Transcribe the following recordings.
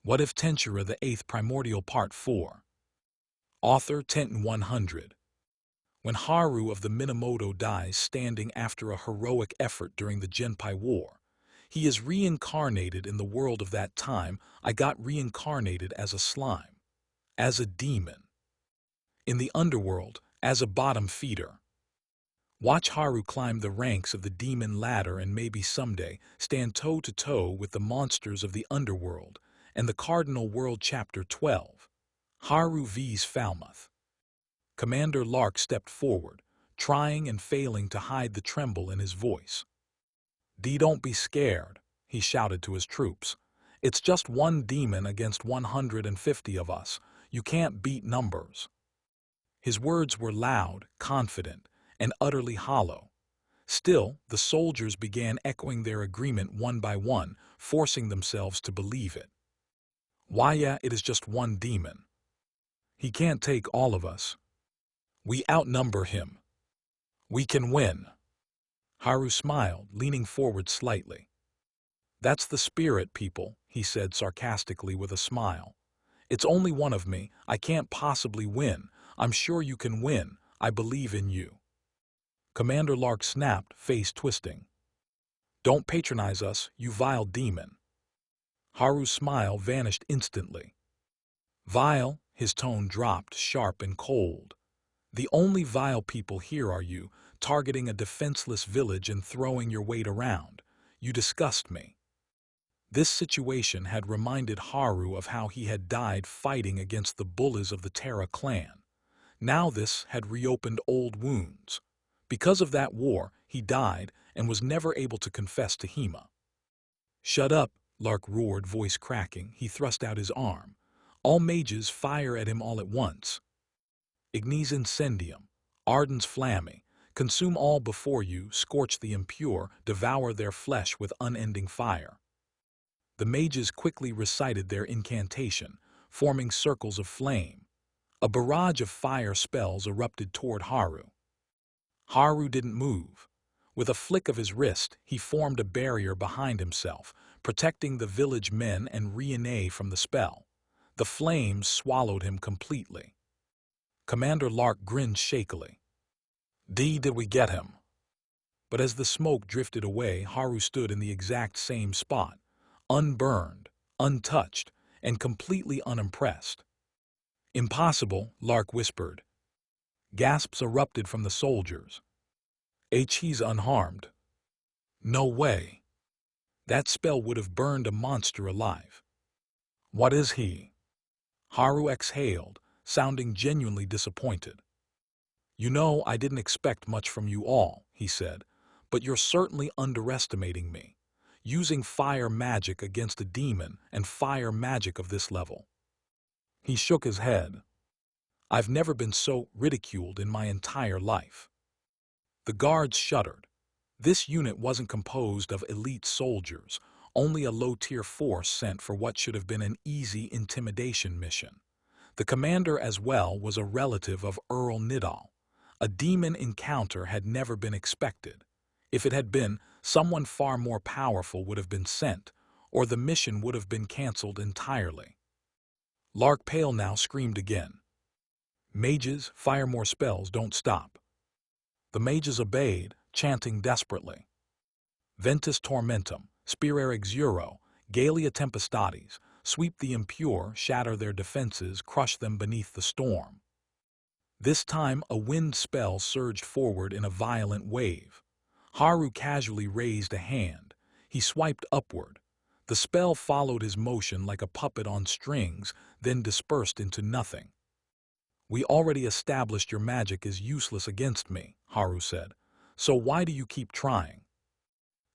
What if Tensura the Eighth Primordial Part 4? Author Tenten 100. When Haru of the Minamoto dies standing after a heroic effort during the Genpei War, he is reincarnated in the world of that time. I got reincarnated as a slime, as a demon. In the Underworld, as a bottom feeder. Watch Haru climb the ranks of the demon ladder and maybe someday stand toe-to-toe with the monsters of the Underworld and the Cardinal World Chapter 12. Haru vs Falmouth. Commander Lark stepped forward, trying and failing to hide the tremble in his voice. Don't be scared," he shouted to his troops. "It's just one demon against 150 of us. You can't beat numbers." His words were loud, confident, and utterly hollow. Still, the soldiers began echoing their agreement one by one, forcing themselves to believe it. "Why, yeah, it is just one demon. He can't take all of us. We outnumber him. We can win." Haru smiled, leaning forward slightly. "That's the spirit, people," he said sarcastically with a smile. "It's only one of me. I can't possibly win. I'm sure you can win. I believe in you." Commander Lark snapped, face twisting. "Don't patronize us, you vile demon." Haru's smile vanished instantly. "Vile," his tone dropped, sharp and cold. "The only vile people here are you, targeting a defenseless village and throwing your weight around. You disgust me." This situation had reminded Haru of how he had died fighting against the bullies of the Terra clan. Now this had reopened old wounds. Because of that war, he died and was never able to confess to Hima. "Shut up," Lark roared, voice cracking. He thrust out his arm. "All mages fire at him all at once. Ignis incendium, ardens flammi, consume all before you, scorch the impure, devour their flesh with unending fire." The mages quickly recited their incantation, forming circles of flame. A barrage of fire spells erupted toward Haru. Haru didn't move. With a flick of his wrist, he formed a barrier behind himself, protecting the village men and Raisin from the spell. The flames swallowed him completely. Commander Lark grinned shakily. Did we get him?" But as the smoke drifted away, Haru stood in the exact same spot, unburned, untouched, and completely unimpressed. "Impossible," Lark whispered. Gasps erupted from the soldiers. "He's unharmed." "No way. That spell would have burned a monster alive." "What is he?" Haru exhaled, sounding genuinely disappointed. "You know, I didn't expect much from you all," he said, "but you're certainly underestimating me. Using fire magic against a demon and fire magic of this level." He shook his head. "I've never been so ridiculed in my entire life." The guards shuddered. This unit wasn't composed of elite soldiers, only a low-tier force sent for what should have been an easy intimidation mission. The commander as well was a relative of Earl Nidal. A demon encounter had never been expected. If it had been, someone far more powerful would have been sent, or the mission would have been cancelled entirely. Lark Pale now screamed again. "Mages, fire more spells, don't stop." The mages obeyed, chanting desperately. "Ventus tormentum, spirere exuro, Galea tempestatis, sweep the impure, shatter their defenses, crush them beneath the storm." This time a wind spell surged forward in a violent wave. Haru casually raised a hand. He swiped upward. The spell followed his motion like a puppet on strings, then dispersed into nothing. "We already established your magic is useless against me," Haru said. "So why do you keep trying?"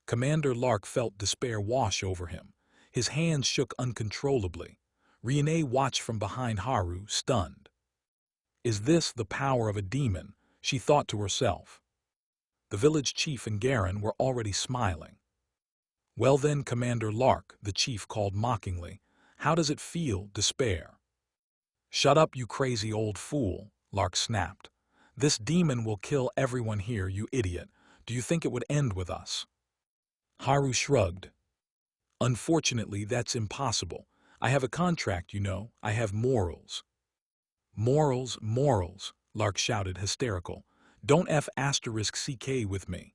Commander Lark felt despair wash over him. His hands shook uncontrollably. Raisin watched from behind Haru, stunned. "Is this the power of a demon?" she thought to herself. The village chief and Garen were already smiling. "Well then, Commander Lark," the chief called mockingly, "how does it feel, despair?" "Shut up, you crazy old fool," Lark snapped. "This demon will kill everyone here, you idiot. Do you think it would end with us?" Haru shrugged. "Unfortunately, that's impossible. I have a contract, you know. I have morals. Morals, morals, Lark shouted, hysterical. Don't F***CK with me.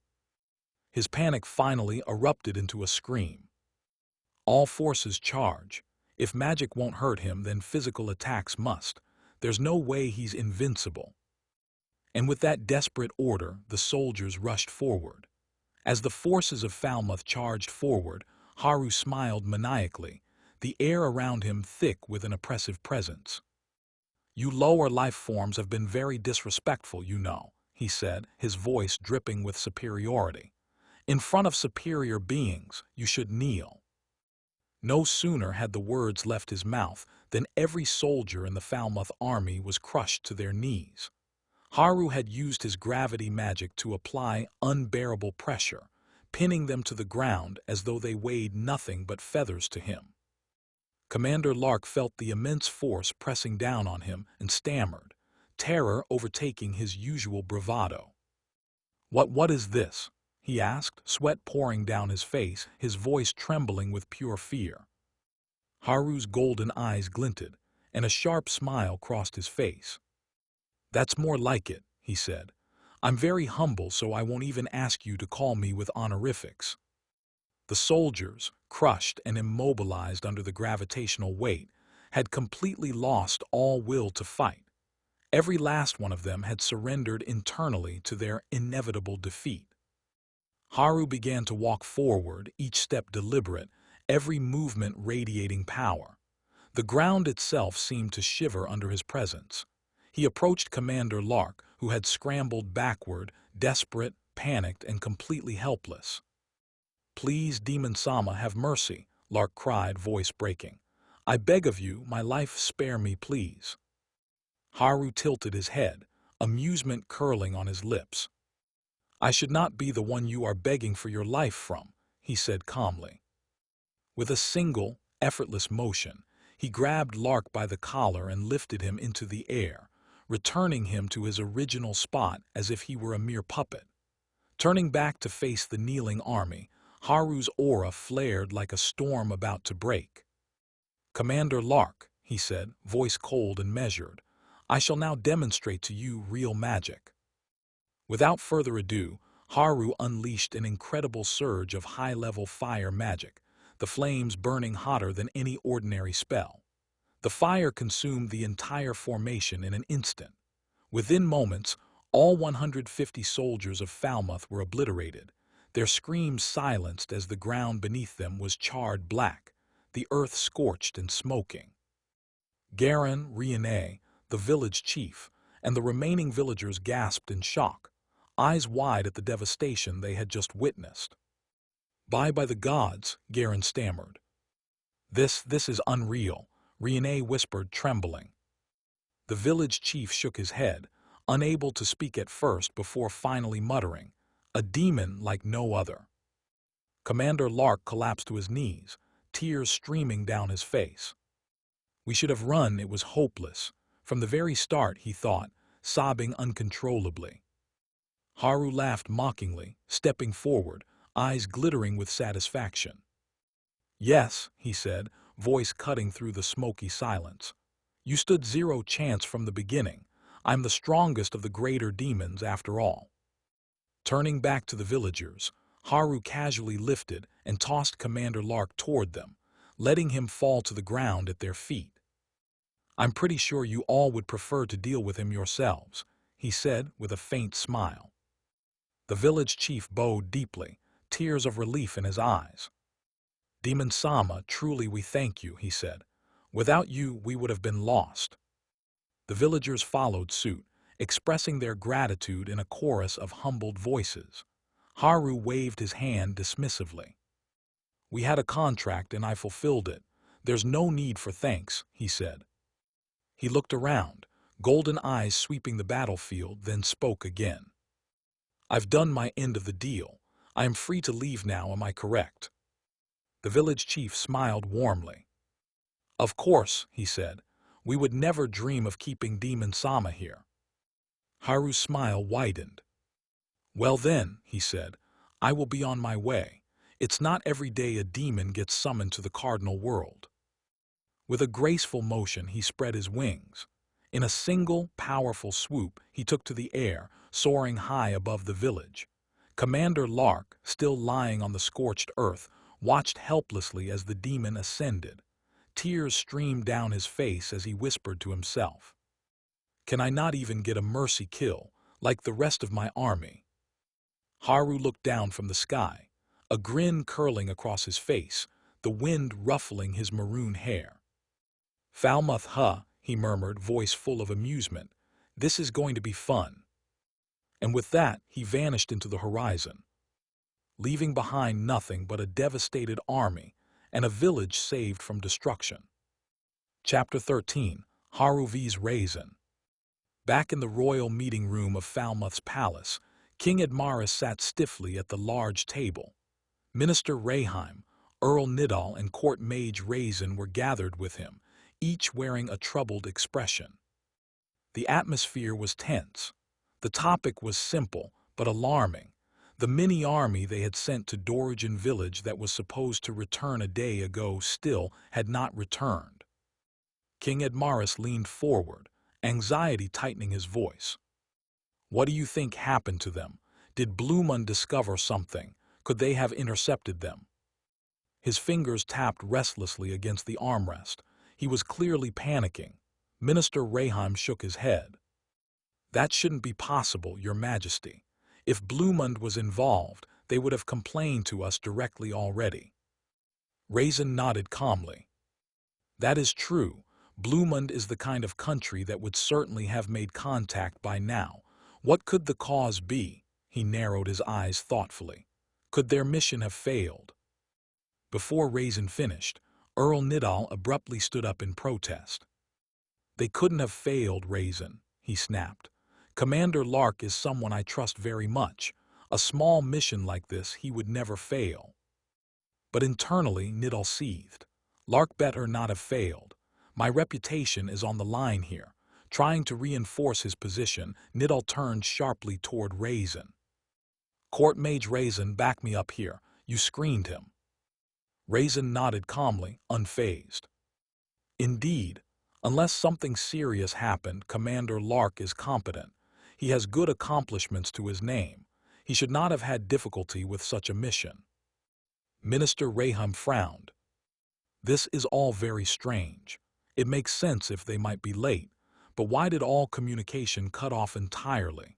His panic finally erupted into a scream. All forces charge. If magic won't hurt him, then physical attacks must. There's no way he's invincible. And with that desperate order, the soldiers rushed forward. As the forces of Falmouth charged forward, Haru smiled maniacally, the air around him thick with an oppressive presence. You lower life forms have been very disrespectful, you know, he said, his voice dripping with superiority. In front of superior beings, you should kneel. No sooner had the words left his mouth than every soldier in the Falmouth army was crushed to their knees. Haru had used his gravity magic to apply unbearable pressure, pinning them to the ground as though they weighed nothing but feathers to him. Commander Lark felt the immense force pressing down on him and stammered, terror overtaking his usual bravado. What is this?" he asked, sweat pouring down his face, his voice trembling with pure fear. Haru's golden eyes glinted, and a sharp smile crossed his face. "That's more like it," he said. "I'm very humble, so I won't even ask you to call me with honorifics." The soldiers, crushed and immobilized under the gravitational weight, had completely lost all will to fight. Every last one of them had surrendered internally to their inevitable defeat. Haru began to walk forward, each step deliberate, every movement radiating power. The ground itself seemed to shiver under his presence. He approached Commander Lark, who had scrambled backward, desperate, panicked, and completely helpless. "Please, Demon-sama, have mercy," Lark cried, voice breaking. "I beg of you, my life spare me, please." Haru tilted his head, amusement curling on his lips. "I should not be the one you are begging for your life from," he said calmly. With a single, effortless motion, he grabbed Lark by the collar and lifted him into the air, returning him to his original spot as if he were a mere puppet. Turning back to face the kneeling army, Haru's aura flared like a storm about to break. "Commander Lark," he said, voice cold and measured, "I shall now demonstrate to you real magic." Without further ado, Haru unleashed an incredible surge of high-level fire magic, the flames burning hotter than any ordinary spell. The fire consumed the entire formation in an instant. Within moments, all 150 soldiers of Falmouth were obliterated, their screams silenced as the ground beneath them was charred black, the earth scorched and smoking. Raisin, the village chief, and the remaining villagers gasped in shock, eyes wide at the devastation they had just witnessed. By the gods," Raisin stammered. This is unreal," Raisin whispered, trembling. The village chief shook his head, unable to speak at first before finally muttering, "A demon like no other." Commander Lark collapsed to his knees, tears streaming down his face. "We should have run, it was hopeless. From the very start," he thought, sobbing uncontrollably. Haru laughed mockingly, stepping forward, eyes glittering with satisfaction. "Yes," he said, voice cutting through the smoky silence. "You stood zero chance from the beginning. I'm the strongest of the greater demons after all." Turning back to the villagers, Haru casually lifted and tossed Commander Lark toward them, letting him fall to the ground at their feet. "I'm pretty sure you all would prefer to deal with him yourselves," he said with a faint smile. The village chief bowed deeply, tears of relief in his eyes. "Demon-sama, truly we thank you," he said. "Without you, we would have been lost." The villagers followed suit, expressing their gratitude in a chorus of humbled voices. Haru waved his hand dismissively. "We had a contract and I fulfilled it. There's no need for thanks," he said. He looked around, golden eyes sweeping the battlefield, then spoke again. "I've done my end of the deal. I am free to leave now, am I correct?" The village chief smiled warmly. "Of course," he said. "We would never dream of keeping Demon-sama here." Haru's smile widened. "Well then," he said, "I will be on my way. It's not every day a demon gets summoned to the Cardinal World." With a graceful motion, he spread his wings. In a single, powerful swoop, he took to the air, soaring high above the village. Commander Lark, still lying on the scorched earth, watched helplessly as the demon ascended. Tears streamed down his face as he whispered to himself, "Can I not even get a mercy kill, like the rest of my army?" Haru looked down from the sky, a grin curling across his face, the wind ruffling his maroon hair. "Falmouth, huh?" he murmured, voice full of amusement. "This is going to be fun." And with that, he vanished into the horizon, leaving behind nothing but a devastated army and a village saved from destruction. Chapter 13. Haru vs. Raisin. Back in the royal meeting room of Falmouth's palace, King Admaris sat stiffly at the large table. Minister Raisin, Earl Nidal, and court mage Raisin were gathered with him, each wearing a troubled expression. The atmosphere was tense. The topic was simple but alarming. The mini-army they had sent to Dorigen village that was supposed to return a day ago still had not returned. King Admaris leaned forward, anxiety tightening his voice. "What do you think happened to them? Did Blumen discover something? Could they have intercepted them?" His fingers tapped restlessly against the armrest. He was clearly panicking. Minister Raisin shook his head. "That shouldn't be possible, Your Majesty. If Blumund was involved, they would have complained to us directly already." Raisin nodded calmly. "That is true. Blumund is the kind of country that would certainly have made contact by now. What could the cause be?" He narrowed his eyes thoughtfully. "Could their mission have failed?" Before Raisin finished, Earl Nidal abruptly stood up in protest. "They couldn't have failed, Raisin," he snapped. "Commander Lark is someone I trust very much. A small mission like this he would never fail." But internally, Nidal seethed. Lark better not have failed. My reputation is on the line here. Trying to reinforce his position, Nidal turned sharply toward Raisin. "Court Mage Raisin, back me up here. You screened him." Raisin nodded calmly, unfazed. "Indeed. Unless something serious happened, Commander Lark is competent. He has good accomplishments to his name. He should not have had difficulty with such a mission." Minister Raisin frowned. "This is all very strange. It makes sense if they might be late, but why did all communication cut off entirely?"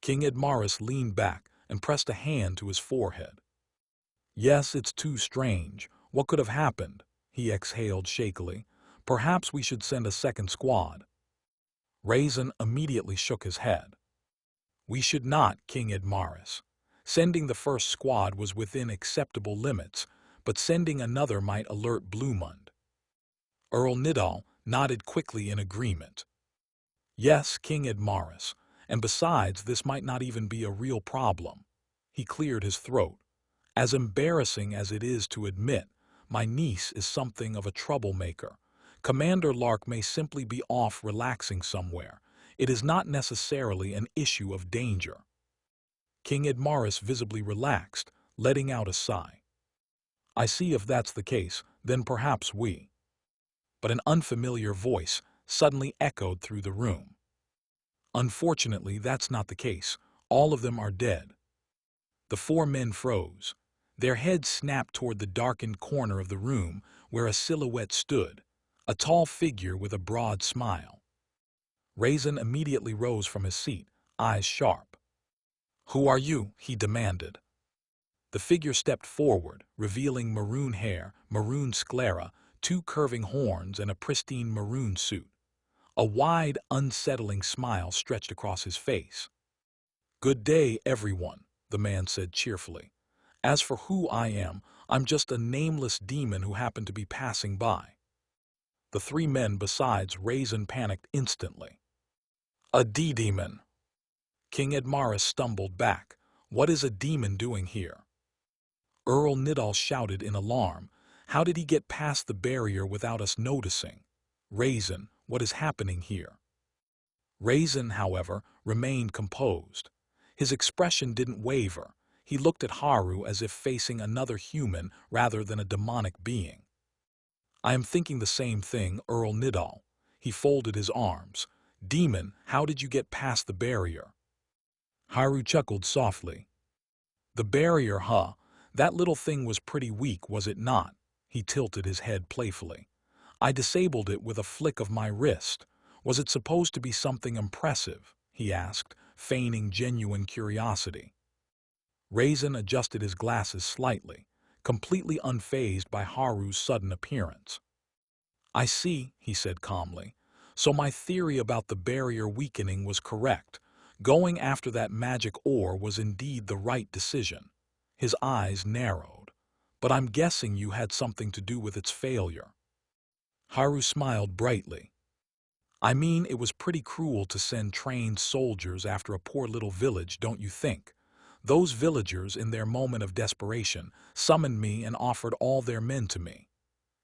King Admaris leaned back and pressed a hand to his forehead. "Yes, it's too strange. What could have happened?" He exhaled shakily. "Perhaps we should send a second squad." Raisin immediately shook his head. "We should not, King Admaris. Sending the first squad was within acceptable limits, but sending another might alert Blumund." Earl Nidal nodded quickly in agreement. "Yes, King Admaris, and besides, this might not even be a real problem." He cleared his throat. "As embarrassing as it is to admit, my niece is something of a troublemaker. Commander Lark may simply be off relaxing somewhere. It is not necessarily an issue of danger." King Admaris visibly relaxed, letting out a sigh. "I see if that's the case, then perhaps we—" But an unfamiliar voice suddenly echoed through the room. "Unfortunately, that's not the case. All of them are dead." The four men froze. Their heads snapped toward the darkened corner of the room where a silhouette stood, a tall figure with a broad smile. Raisin immediately rose from his seat, eyes sharp. "Who are you?" he demanded. The figure stepped forward, revealing maroon hair, maroon sclera, two curving horns, and a pristine maroon suit. A wide, unsettling smile stretched across his face. "Good day, everyone," the man said cheerfully. "As for who I am, I'm just a nameless demon who happened to be passing by." The three men besides Raisin panicked instantly. "A demon!" King Admaris stumbled back. "What is a demon doing here?" Earl Nidal shouted in alarm. "How did he get past the barrier without us noticing? Raisin, what is happening here?" Raisin, however, remained composed. His expression didn't waver. He looked at Haru as if facing another human rather than a demonic being. I am thinking the same thing, Earl Nidal. He folded his arms. Demon, how did you get past the barrier? Haru chuckled softly. The barrier, huh? That little thing was pretty weak, was it not? He tilted his head playfully. I disabled it with a flick of my wrist. Was it supposed to be something impressive? He asked, feigning genuine curiosity. Raisin adjusted his glasses slightly, completely unfazed by Haru's sudden appearance. I see, he said calmly. So my theory about the barrier weakening was correct. Going after that magic ore was indeed the right decision. His eyes narrowed. But I'm guessing you had something to do with its failure. Haru smiled brightly. I mean, it was pretty cruel to send trained soldiers after a poor little village, don't you think? Those villagers, in their moment of desperation, summoned me and offered all their men to me.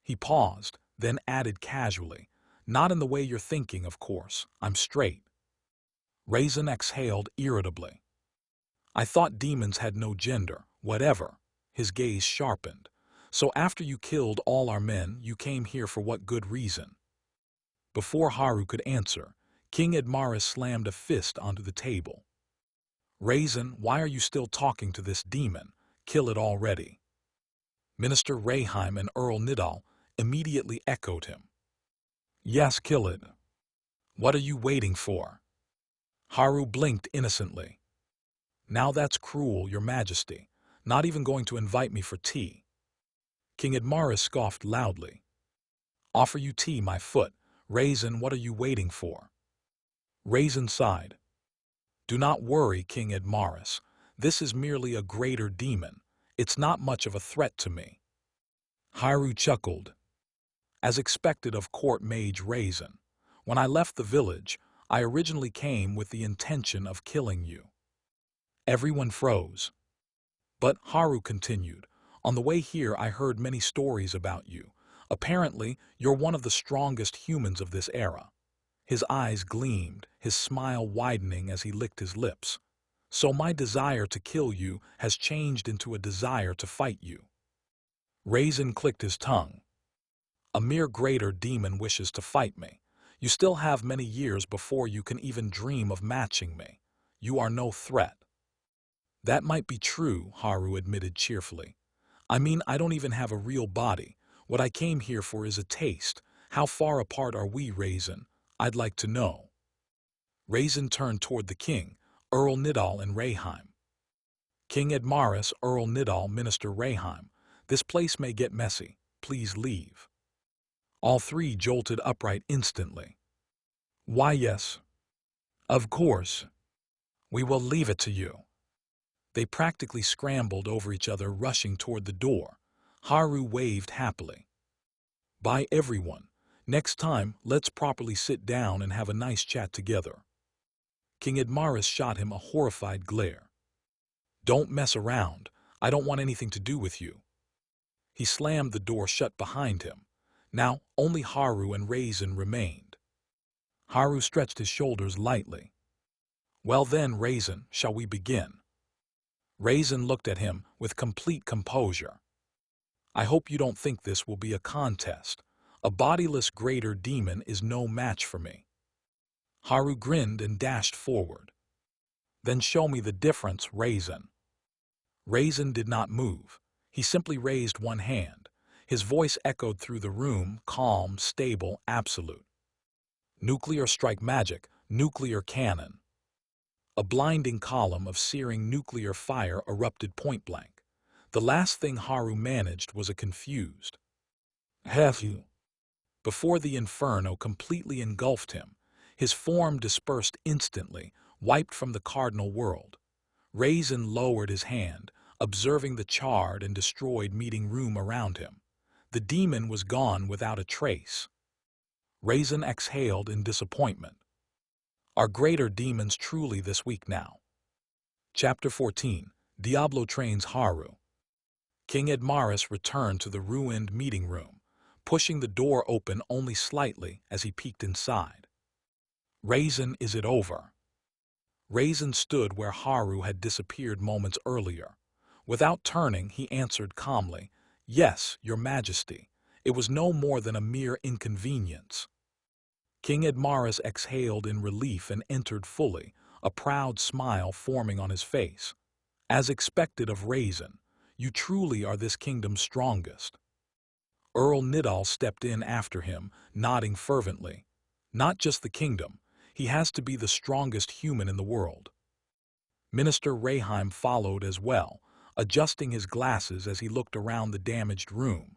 He paused, then added casually, not in the way you're thinking, of course. I'm straight. Raisin exhaled irritably. I thought demons had no gender, whatever. His gaze sharpened. So after you killed all our men, you came here for what good reason? Before Haru could answer, King Admaris slammed a fist onto the table. Raisin, why are you still talking to this demon? Kill it already. Minister Raisin and Earl Nidal immediately echoed him. Yes, kill it. What are you waiting for? Haru blinked innocently. Now that's cruel, your majesty. Not even going to invite me for tea. King Admaris scoffed loudly. Offer you tea, my foot. Raisin, what are you waiting for? Raisin sighed. Do not worry, King Admaris. This is merely a greater demon. It's not much of a threat to me. Haru chuckled. As expected of court mage Raisin, when I left the village, I originally came with the intention of killing you. Everyone froze. But Haru continued, on the way here I heard many stories about you. Apparently, you're one of the strongest humans of this era. His eyes gleamed, his smile widening as he licked his lips. So my desire to kill you has changed into a desire to fight you. Raisin clicked his tongue. A mere greater demon wishes to fight me. You still have many years before you can even dream of matching me. You are no threat. That might be true, Haru admitted cheerfully. I mean, I don't even have a real body. What I came here for is a taste. How far apart are we, Raisin? I'd like to know. Raisin turned toward the king, Earl Nidal and Raisin. King Admaris, Earl Nidal, Minister Raisin. This place may get messy. Please leave. All three jolted upright instantly. Why, yes. Of course. We will leave it to you. They practically scrambled over each other, rushing toward the door. Haru waved happily. Bye, everyone. Next time, let's properly sit down and have a nice chat together. King Admaris shot him a horrified glare. Don't mess around. I don't want anything to do with you. He slammed the door shut behind him. Now, only Haru and Raisin remained. Haru stretched his shoulders lightly. Well then, Raisin, shall we begin? Raisin looked at him with complete composure. I hope you don't think this will be a contest. A bodiless greater demon is no match for me. Haru grinned and dashed forward. Then show me the difference, Raisin. Raisin did not move. He simply raised one hand. His voice echoed through the room, calm, stable, absolute. Nuclear strike magic, nuclear cannon. A blinding column of searing nuclear fire erupted point-blank. The last thing Haru managed was a confused "Have you?" Before the inferno completely engulfed him. His form dispersed instantly, wiped from the Cardinal World. Raisin lowered his hand, observing the charred and destroyed meeting room around him. The demon was gone without a trace. Raisin exhaled in disappointment. Are greater demons truly this weak now? Chapter 14. Diablo trains Haru. King Admaris returned to the ruined meeting room, pushing the door open only slightly as he peeked inside. Raisin, is it over? Raisin stood where Haru had disappeared moments earlier. Without turning, he answered calmly, Yes, your majesty. It was no more than a mere inconvenience. King Admaris exhaled in relief and entered fully, a proud smile forming on his face. As expected of Raisin, you truly are this kingdom's strongest. Earl Nidal stepped in after him, nodding fervently. Not just the kingdom, he has to be the strongest human in the world. Minister Raisin followed as well, adjusting his glasses as he looked around the damaged room.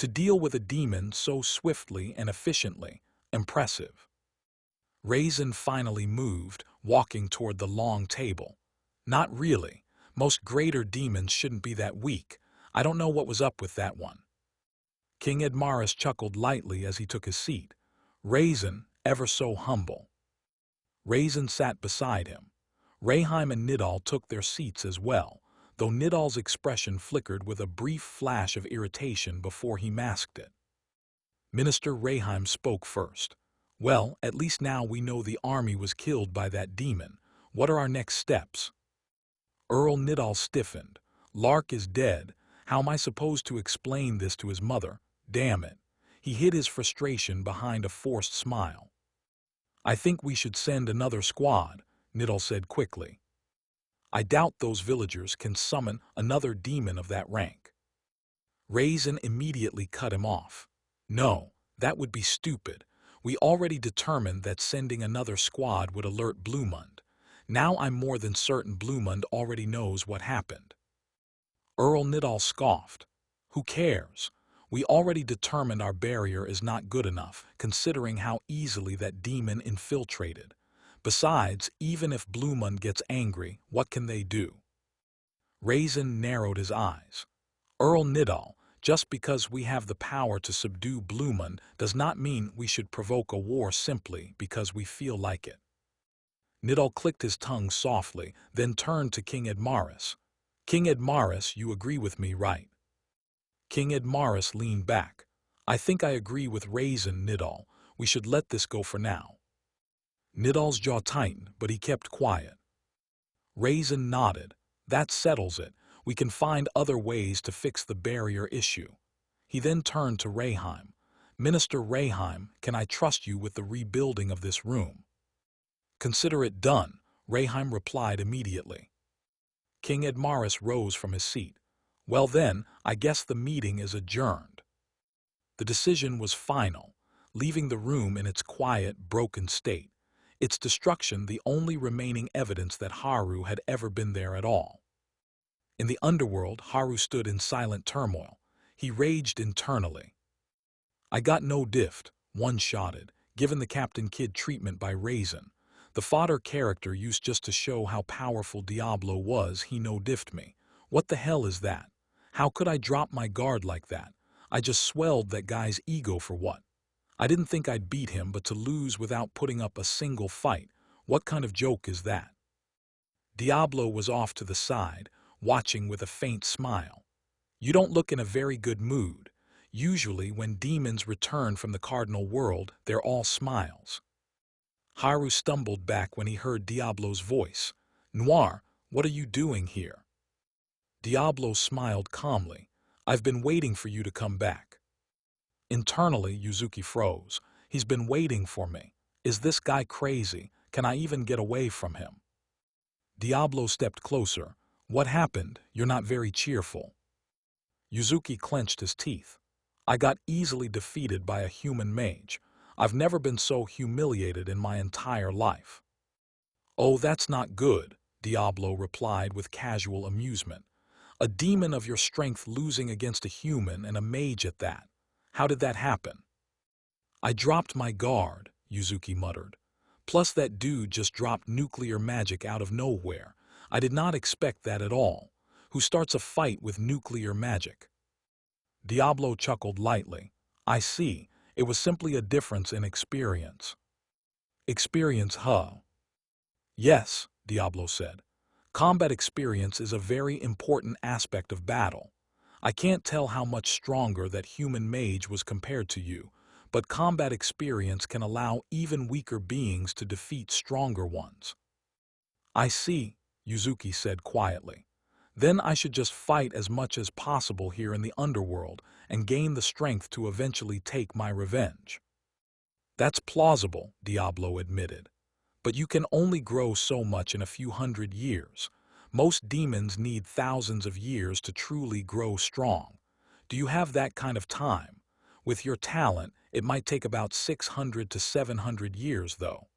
To deal with a demon so swiftly and efficiently, impressive. Raisin finally moved, walking toward the long table. Not really. Most greater demons shouldn't be that weak. I don't know what was up with that one. King Admaris chuckled lightly as he took his seat. Raisin, ever so humble. Raisin sat beside him. Raisin and Nidal took their seats as well, though Nidal's expression flickered with a brief flash of irritation before he masked it. Minister Raisin spoke first. Well, at least now we know the army was killed by that demon. What are our next steps? Earl Nidal stiffened. Lark is dead. How am I supposed to explain this to his mother? Damn it. He hid his frustration behind a forced smile. I think we should send another squad, Nidal said quickly. I doubt those villagers can summon another demon of that rank. Raisin immediately cut him off. No, that would be stupid. We already determined that sending another squad would alert Bluemund. Now I'm more than certain Bluemund already knows what happened. Earl Nidal scoffed. Who cares? We already determined our barrier is not good enough, considering how easily that demon infiltrated. Besides, even if Bluemund gets angry, what can they do? Raisin narrowed his eyes. Earl Nidal, just because we have the power to subdue Bluemund does not mean we should provoke a war simply because we feel like it. Nidal clicked his tongue softly, then turned to King Admaris. King Admaris, you agree with me, right? King Admaris leaned back. I think I agree with Raisin, Nidal. We should let this go for now. Nidal's jaw tightened, but he kept quiet. Raisin nodded. That settles it. We can find other ways to fix the barrier issue. He then turned to Raisin. Minister Raisin, can I trust you with the rebuilding of this room? Consider it done, Raisin replied immediately. King Admaris rose from his seat. Well then, I guess the meeting is adjourned. The decision was final, leaving the room in its quiet, broken state. Its destruction the only remaining evidence that Haru had ever been there at all. In the underworld, Haru stood in silent turmoil. He raged internally. I got no diff, one-shotted, given the Captain Kid treatment by Raisin. The fodder character used just to show how powerful Diablo was, he no-diffed me. What the hell is that? How could I drop my guard like that? I just swelled that guy's ego for what? I didn't think I'd beat him, but to lose without putting up a single fight, what kind of joke is that? Diablo was off to the side, watching with a faint smile. You don't look in a very good mood. Usually when demons return from the Cardinal World, they're all smiles. Haru stumbled back when he heard Diablo's voice. Noir, what are you doing here? Diablo smiled calmly. I've been waiting for you to come back. Internally, Yuzuki froze. He's been waiting for me. Is this guy crazy? Can I even get away from him? Diablo stepped closer. What happened? You're not very cheerful. Yuzuki clenched his teeth. I got easily defeated by a human mage. I've never been so humiliated in my entire life. Oh, that's not good, Diablo replied with casual amusement. A demon of your strength losing against a human and a mage at that. How did that happen? I dropped my guard, Yuzuki muttered. Plus that dude just dropped nuclear magic out of nowhere. I did not expect that at all. Who starts a fight with nuclear magic? Diablo chuckled lightly. I see. It was simply a difference in experience. Experience, huh? Yes, Diablo said. Combat experience is a very important aspect of battle. I can't tell how much stronger that human mage was compared to you, but combat experience can allow even weaker beings to defeat stronger ones. I see, Yuzuki said quietly. Then I should just fight as much as possible here in the Underworld and gain the strength to eventually take my revenge. That's plausible, Diablo admitted. But you can only grow so much in a few hundred years. Most demons need thousands of years to truly grow strong. Do you have that kind of time? With your talent, it might take about 600 to 700 years, though.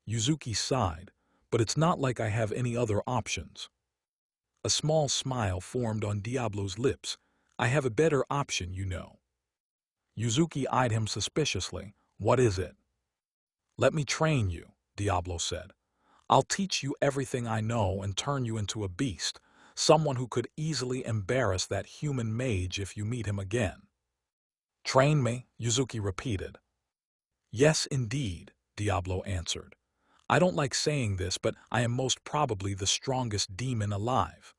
Yuzuki sighed, but it's not like I have any other options. A small smile formed on Diablo's lips. I have a better option, you know. Yuzuki eyed him suspiciously. What is it? Let me train you, Diablo said. I'll teach you everything I know and turn you into a beast, someone who could easily embarrass that human mage if you meet him again. Train me, Yuzuki repeated. Yes, indeed, Diablo answered. I don't like saying this, but I am most probably the strongest demon alive.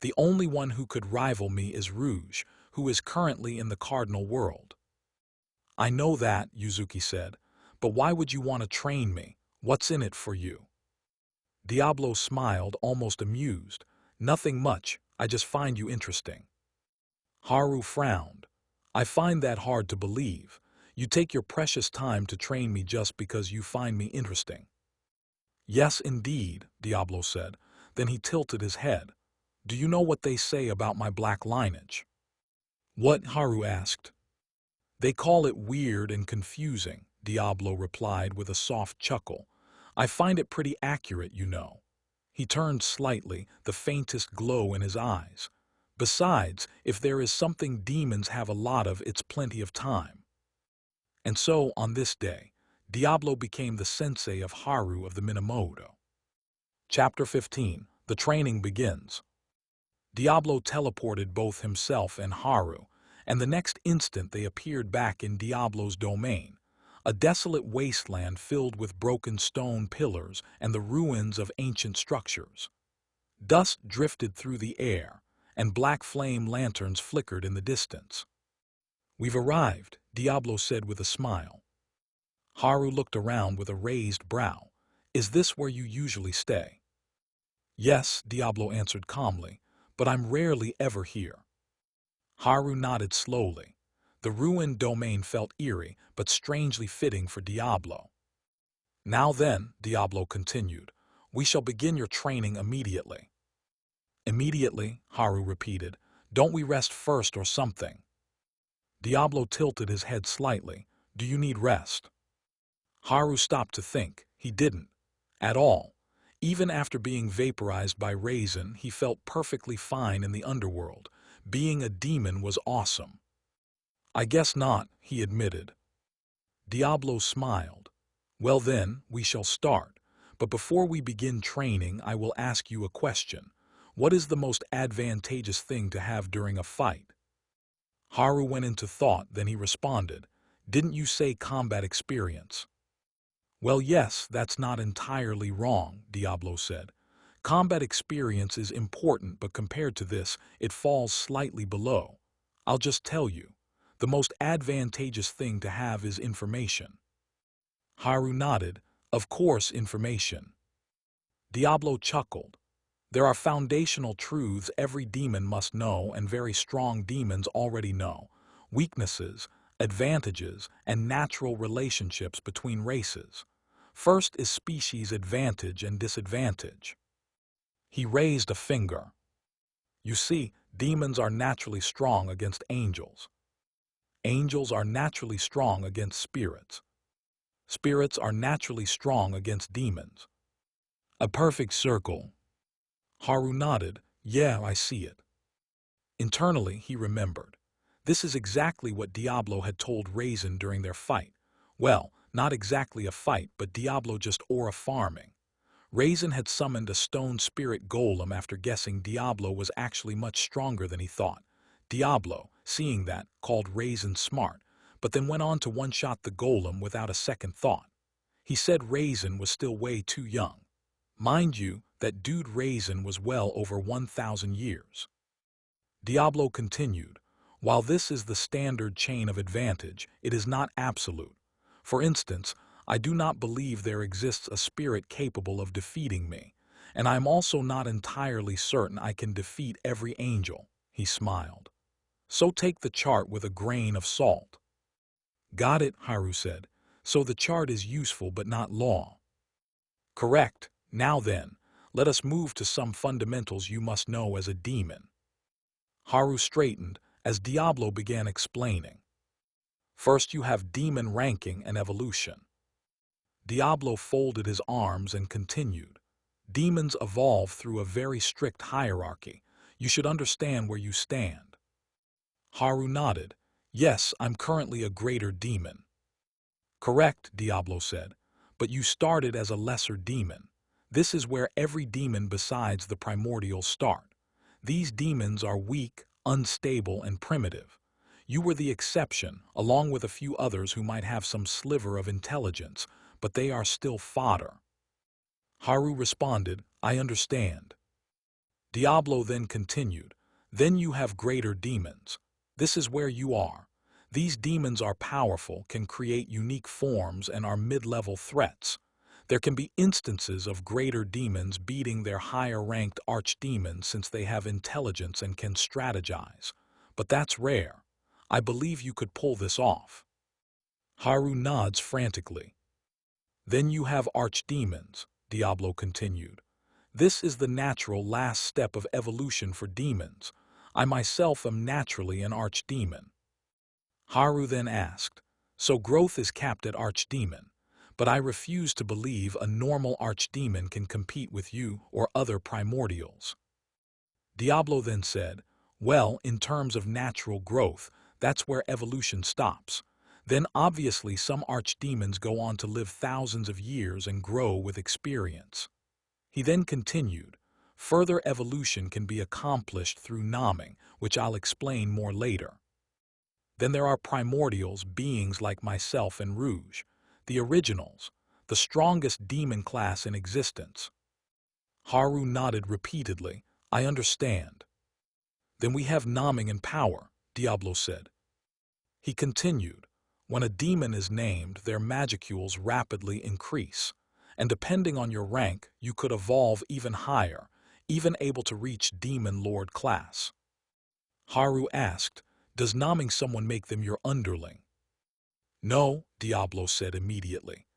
The only one who could rival me is Rouge, who is currently in the Cardinal World. I know that, Yuzuki said, but why would you want to train me? What's in it for you? Diablo smiled, almost amused. Nothing much, I just find you interesting. Haru frowned. I find that hard to believe. You take your precious time to train me just because you find me interesting. Yes, indeed, Diablo said. Then he tilted his head. Do you know what they say about my black lineage? What? Haru asked. They call it weird and confusing, Diablo replied with a soft chuckle. I find it pretty accurate, you know. He turned slightly, the faintest glow in his eyes. Besides, if there is something demons have a lot of, it's plenty of time. And so, on this day, Diablo became the sensei of Haru of the Minamoto. Chapter 15. The training begins. Diablo teleported both himself and Haru, and the next instant they appeared back in Diablo's domain, a desolate wasteland filled with broken stone pillars and the ruins of ancient structures. Dust drifted through the air, and black flame lanterns flickered in the distance. We've arrived, Diablo said with a smile. Haru looked around with a raised brow. Is this where you usually stay? Yes, Diablo answered calmly, but I'm rarely ever here. Haru nodded slowly. The ruined domain felt eerie, but strangely fitting for Diablo. Now then, Diablo continued, we shall begin your training immediately. Immediately, Haru repeated. Don't we rest first or something? Diablo tilted his head slightly. Do you need rest? Haru stopped to think. He didn't. At all. Even after being vaporized by Raisin, he felt perfectly fine in the Underworld. Being a demon was awesome. I guess not, he admitted. Diablo smiled. Well then, we shall start. But before we begin training, I will ask you a question. What is the most advantageous thing to have during a fight? Haru went into thought, then he responded. Didn't you say combat experience? Well, yes, that's not entirely wrong, Diablo said. Combat experience is important, but compared to this, it falls slightly below. I'll just tell you. The most advantageous thing to have is information. Haru nodded. Of course, information. Diablo chuckled. There are foundational truths every demon must know and very strong demons already know. Weaknesses, advantages, and natural relationships between races. First is species advantage and disadvantage. He raised a finger. You see, demons are naturally strong against angels. Angels are naturally strong against spirits. Spirits are naturally strong against demons. A perfect circle. Haru nodded. Yeah, I see it. Internally, he remembered. This is exactly what Diablo had told Raisin during their fight. Well, not exactly a fight, but Diablo just aura farming. Raisin had summoned a stone spirit golem after guessing Diablo was actually much stronger than he thought. Diablo, seeing that, called Raisin smart, but then went on to one-shot the golem without a second thought. He said Raisin was still way too young. Mind you, that dude Raisin was well over 1,000 years. Diablo continued, while this is the standard chain of advantage, it is not absolute. For instance, I do not believe there exists a spirit capable of defeating me, And I'm also not entirely certain I can defeat every angel, he smiled. So take the chart with a grain of salt. Got it, Haru said. So the chart is useful but not law. Correct. Now then, let us move to some fundamentals you must know as a demon. Haru straightened as Diablo began explaining. First you have demon ranking and evolution. Diablo folded his arms and continued. Demons evolve through a very strict hierarchy. You should understand where you stand. Haru nodded. Yes, I'm currently a greater demon. Correct, Diablo said, but you started as a lesser demon. This is where every demon besides the primordial start. These demons are weak, unstable, and primitive. You were the exception, along with a few others who might have some sliver of intelligence, but they are still fodder. Haru responded, I understand. Diablo then continued, then you have greater demons. This is where you are. These demons are powerful, can create unique forms, and are mid-level threats. There can be instances of greater demons beating their higher-ranked archdemons since they have intelligence and can strategize. But that's rare. I believe you could pull this off. Haru nods frantically. Then you have archdemons, Diablo continued. This is the natural last step of evolution for demons. I myself am naturally an archdemon. Haru then asked, so growth is capped at archdemon, but I refuse to believe a normal archdemon can compete with you or other primordials. Diablo then said, well, in terms of natural growth, that's where evolution stops. Then obviously some archdemons go on to live thousands of years and grow with experience. He then continued, further evolution can be accomplished through naming, which I'll explain more later. Then there are primordials, beings like myself and Rouge, the originals, the strongest demon class in existence. Haru nodded repeatedly, I understand. Then we have naming and power, Diablo said. He continued, when a demon is named, their magicules rapidly increase, and depending on your rank, you could evolve even higher, even able to reach Demon Lord class. Haru asked, does naming someone make them your underling? No, Diablo said immediately.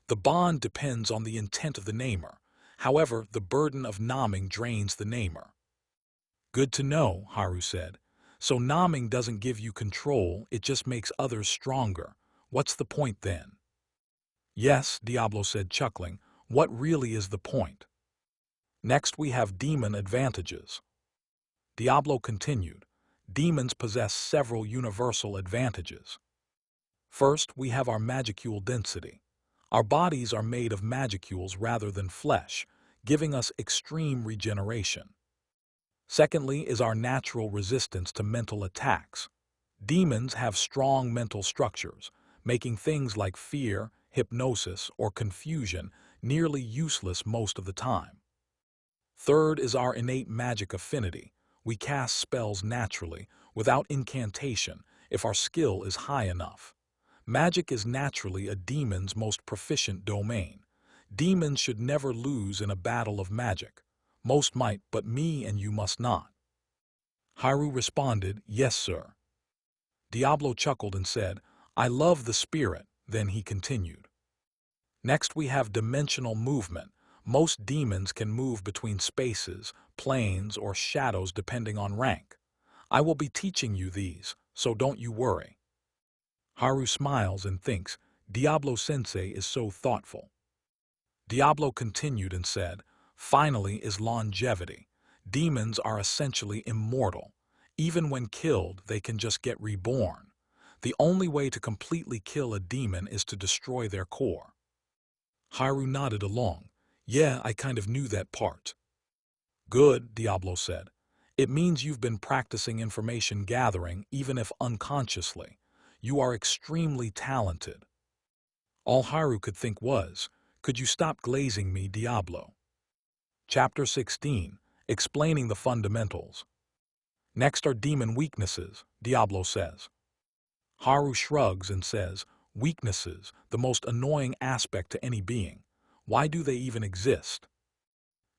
The bond depends on the intent of the namer. However, the burden of naming drains the namer. Good to know, Haru said. So naming doesn't give you control, it just makes others stronger. What's the point then? Yes, Diablo said, chuckling. What really is the point? Next we have demon advantages. Diablo continued. Demons possess several universal advantages. First, we have our magicule density. Our bodies are made of magicules rather than flesh, giving us extreme regeneration. Secondly is our natural resistance to mental attacks. Demons have strong mental structures, making things like fear, hypnosis, or confusion nearly useless most of the time. Third is our innate magic affinity. We cast spells naturally, without incantation, if our skill is high enough. Magic is naturally a demon's most proficient domain. Demons should never lose in a battle of magic. Most might, but me and you must not. Haru responded, yes, sir. Diablo chuckled and said, I love the spirit. Then he continued. Next we have dimensional movement. Most demons can move between spaces, planes, or shadows depending on rank. I will be teaching you these, so don't you worry. Haru smiles and thinks, Diablo-sensei is so thoughtful. Diablo continued and said, finally is longevity. Demons are essentially immortal. Even when killed, they can just get reborn. The only way to completely kill a demon is to destroy their core. Haru nodded along. Yeah, I kind of knew that part. Good, Diablo said. It means you've been practicing information gathering, even if unconsciously. You are extremely talented. All Haru could think was, could you stop glazing me, Diablo? Chapter 16, Explaining the Fundamentals. Next are demon weaknesses, Diablo says. Haru shrugs and says, weaknesses, the most annoying aspect to any being. Why do they even exist?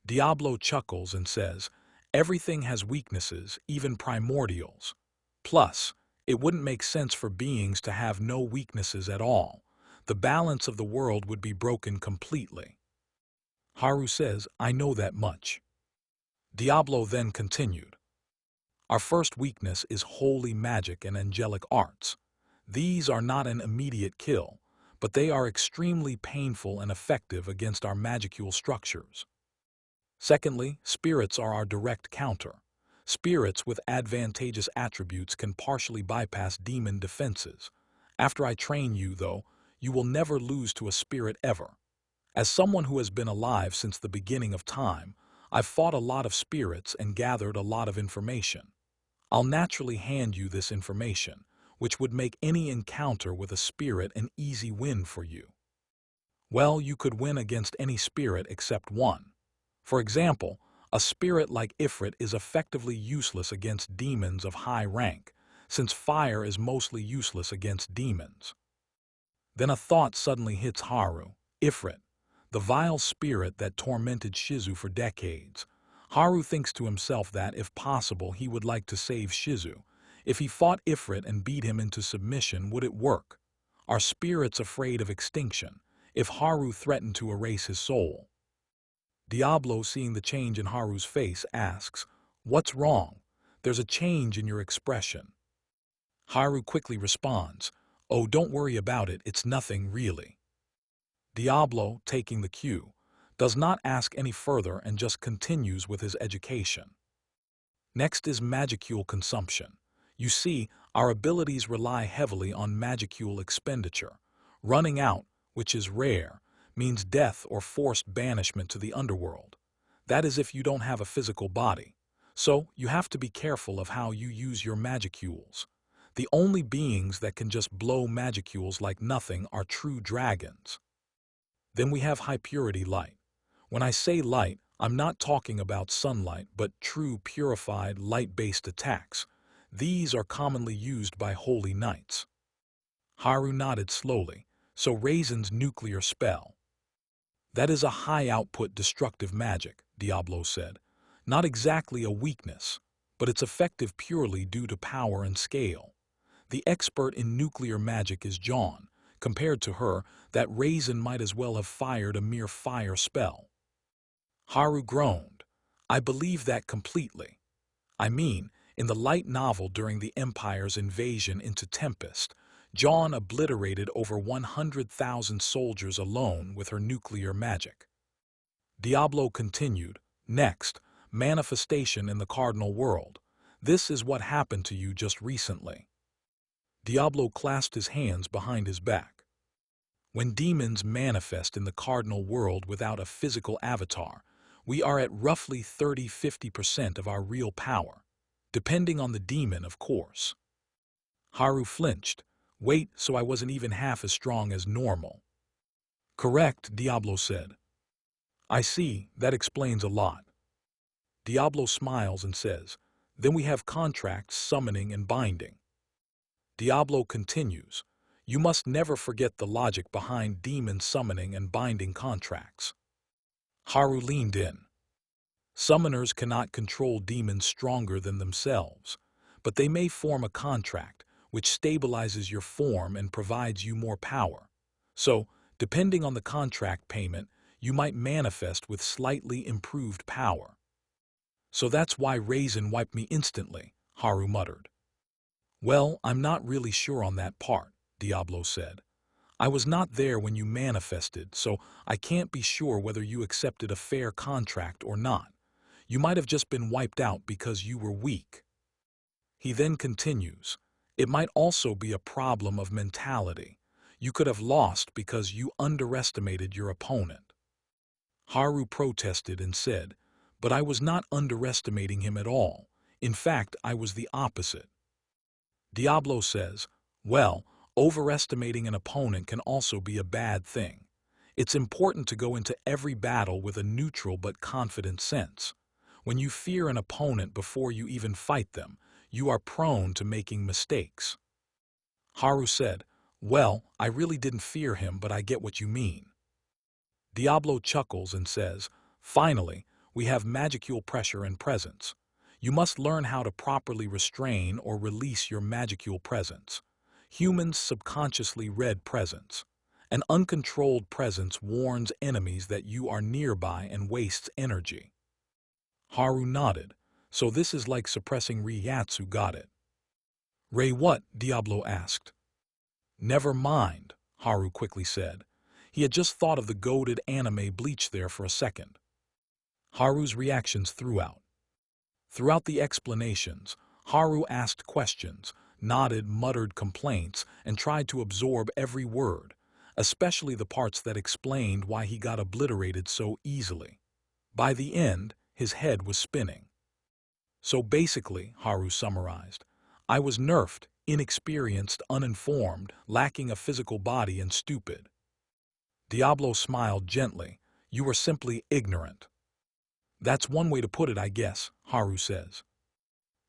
Diablo chuckles and says, everything has weaknesses, even primordials. Plus, it wouldn't make sense for beings to have no weaknesses at all. The balance of the world would be broken completely. Haru says, I know that much. Diablo then continued, our first weakness is holy magic and angelic arts. These are not an immediate kill, but they are extremely painful and effective against our magical structures. Secondly, spirits are our direct counter. Spirits with advantageous attributes can partially bypass demon defenses. After I train you, though, you will never lose to a spirit ever. As someone who has been alive since the beginning of time, I've fought a lot of spirits and gathered a lot of information. I'll naturally hand you this information, which would make any encounter with a spirit an easy win for you. Well, you could win against any spirit except one. For example, a spirit like Ifrit is effectively useless against demons of high rank, since fire is mostly useless against demons. Then a thought suddenly hits Haru. Ifrit, the vile spirit that tormented Shizu for decades. Haru thinks to himself that, if possible, he would like to save Shizu. If he fought Ifrit and beat him into submission, would it work? Are spirits afraid of extinction? If Haru threatened to erase his soul? Diablo, seeing the change in Haru's face, asks, what's wrong? There's a change in your expression. Haru quickly responds, oh, don't worry about it, it's nothing really. Diablo, taking the cue, does not ask any further and just continues with his education. Next is magicule consumption. You see, our abilities rely heavily on magicule expenditure. Running out, which is rare, means death or forced banishment to the Underworld. That is if you don't have a physical body. So, you have to be careful of how you use your magicules. The only beings that can just blow magicules like nothing are true dragons. Then we have high-purity light. When I say light, I'm not talking about sunlight, but true purified light-based attacks. These are commonly used by holy knights. Haru nodded slowly. So Raisin's nuclear spell. That is a high-output destructive magic, Diablo said. Not exactly a weakness, but it's effective purely due to power and scale. The expert in nuclear magic is John. Compared to her, that Raisin might as well have fired a mere fire spell. Haru groaned. I believe that completely. I mean, in the light novel during the Empire's invasion into Tempest, John obliterated over 100,000 soldiers alone with her nuclear magic. Diablo continued, next, manifestation in the Cardinal World. This is what happened to you just recently. Diablo clasped his hands behind his back. When demons manifest in the Cardinal World without a physical avatar, we are at roughly 30–50% of our real power, depending on the demon, of course. Haru flinched. Wait, so I wasn't even half as strong as normal. Correct, Diablo said. I see, that explains a lot. Diablo smiles and says, then we have contracts, summoning, and binding. Diablo continues, you must never forget the logic behind demon summoning and binding contracts. Haru leaned in. Summoners cannot control demons stronger than themselves, but they may form a contract which stabilizes your form and provides you more power. So, depending on the contract payment, you might manifest with slightly improved power. So that's why Raisin wiped me instantly, Haru muttered. Well, I'm not really sure on that part, Diablo said. I was not there when you manifested, so I can't be sure whether you accepted a fair contract or not. You might have just been wiped out because you were weak. He then continues, it might also be a problem of mentality. You could have lost because you underestimated your opponent. Haru protested and said, but I was not underestimating him at all. In fact, I was the opposite. Diablo says, well, overestimating an opponent can also be a bad thing. It's important to go into every battle with a neutral but confident sense. When you fear an opponent before you even fight them, you are prone to making mistakes. Haru said, well, I really didn't fear him, but I get what you mean. Diablo chuckles and says, finally, We have magicule pressure and presence. You must learn how to properly restrain or release your magicule presence. Humans subconsciously read presence. An uncontrolled presence warns enemies that you are nearby and wastes energy. Haru nodded. So this is like suppressing Ryatsu, got it. Ray what? Diablo asked. Never mind, Haru quickly said. He had just thought of the goated anime Bleach there for a second. Haru's reactions throughout the explanations, Haru asked questions, nodded, muttered complaints, and tried to absorb every word, especially the parts that explained why he got obliterated so easily. By the end, his head was spinning. So basically, Haru summarized, I was nerfed, inexperienced, uninformed, lacking a physical body, and stupid. Diablo smiled gently. You were simply ignorant. That's one way to put it, I guess, Haru says.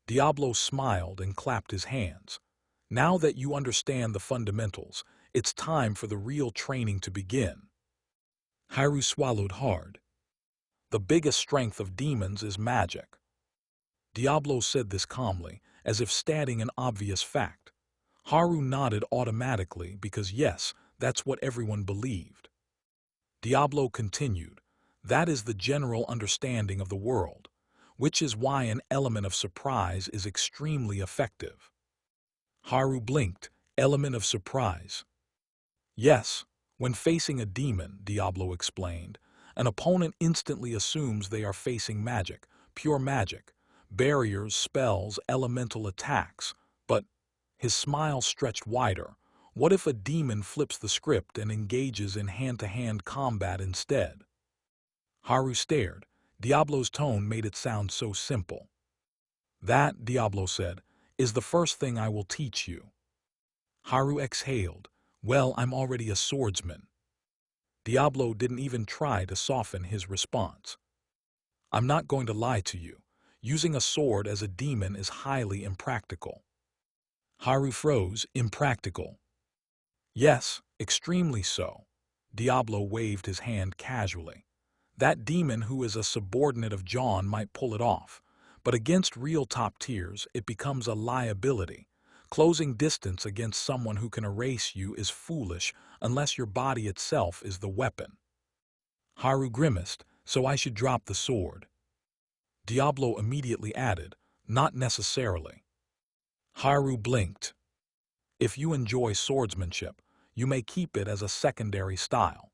Diablo smiled and clapped his hands. Now that you understand the fundamentals, it's time for the real training to begin. Haru swallowed hard. The biggest strength of demons is magic. Diablo said this calmly, as if stating an obvious fact. Haru nodded automatically because yes, that's what everyone believed. Diablo continued, that is the general understanding of the world, which is why an element of surprise is extremely effective. Haru blinked, element of surprise. Yes, when facing a demon, Diablo explained, an opponent instantly assumes they are facing magic, pure magic, barriers, spells, elemental attacks, but his smile stretched wider. What if a demon flips the script and engages in hand-to-hand combat instead? Haru stared. Diablo's tone made it sound so simple. That, Diablo said, is the first thing I will teach you. Haru exhaled. Well, I'm already a swordsman. Diablo didn't even try to soften his response. I'm not going to lie to you. Using a sword as a demon is highly impractical. Haru froze. Impractical. Yes, extremely so. Diablo waved his hand casually. That demon who is a subordinate of John might pull it off, but against real top tiers, it becomes a liability. Closing distance against someone who can erase you is foolish unless your body itself is the weapon. Haru grimaced, so I should drop the sword. Diablo immediately added, not necessarily. Haru blinked. If you enjoy swordsmanship, you may keep it as a secondary style.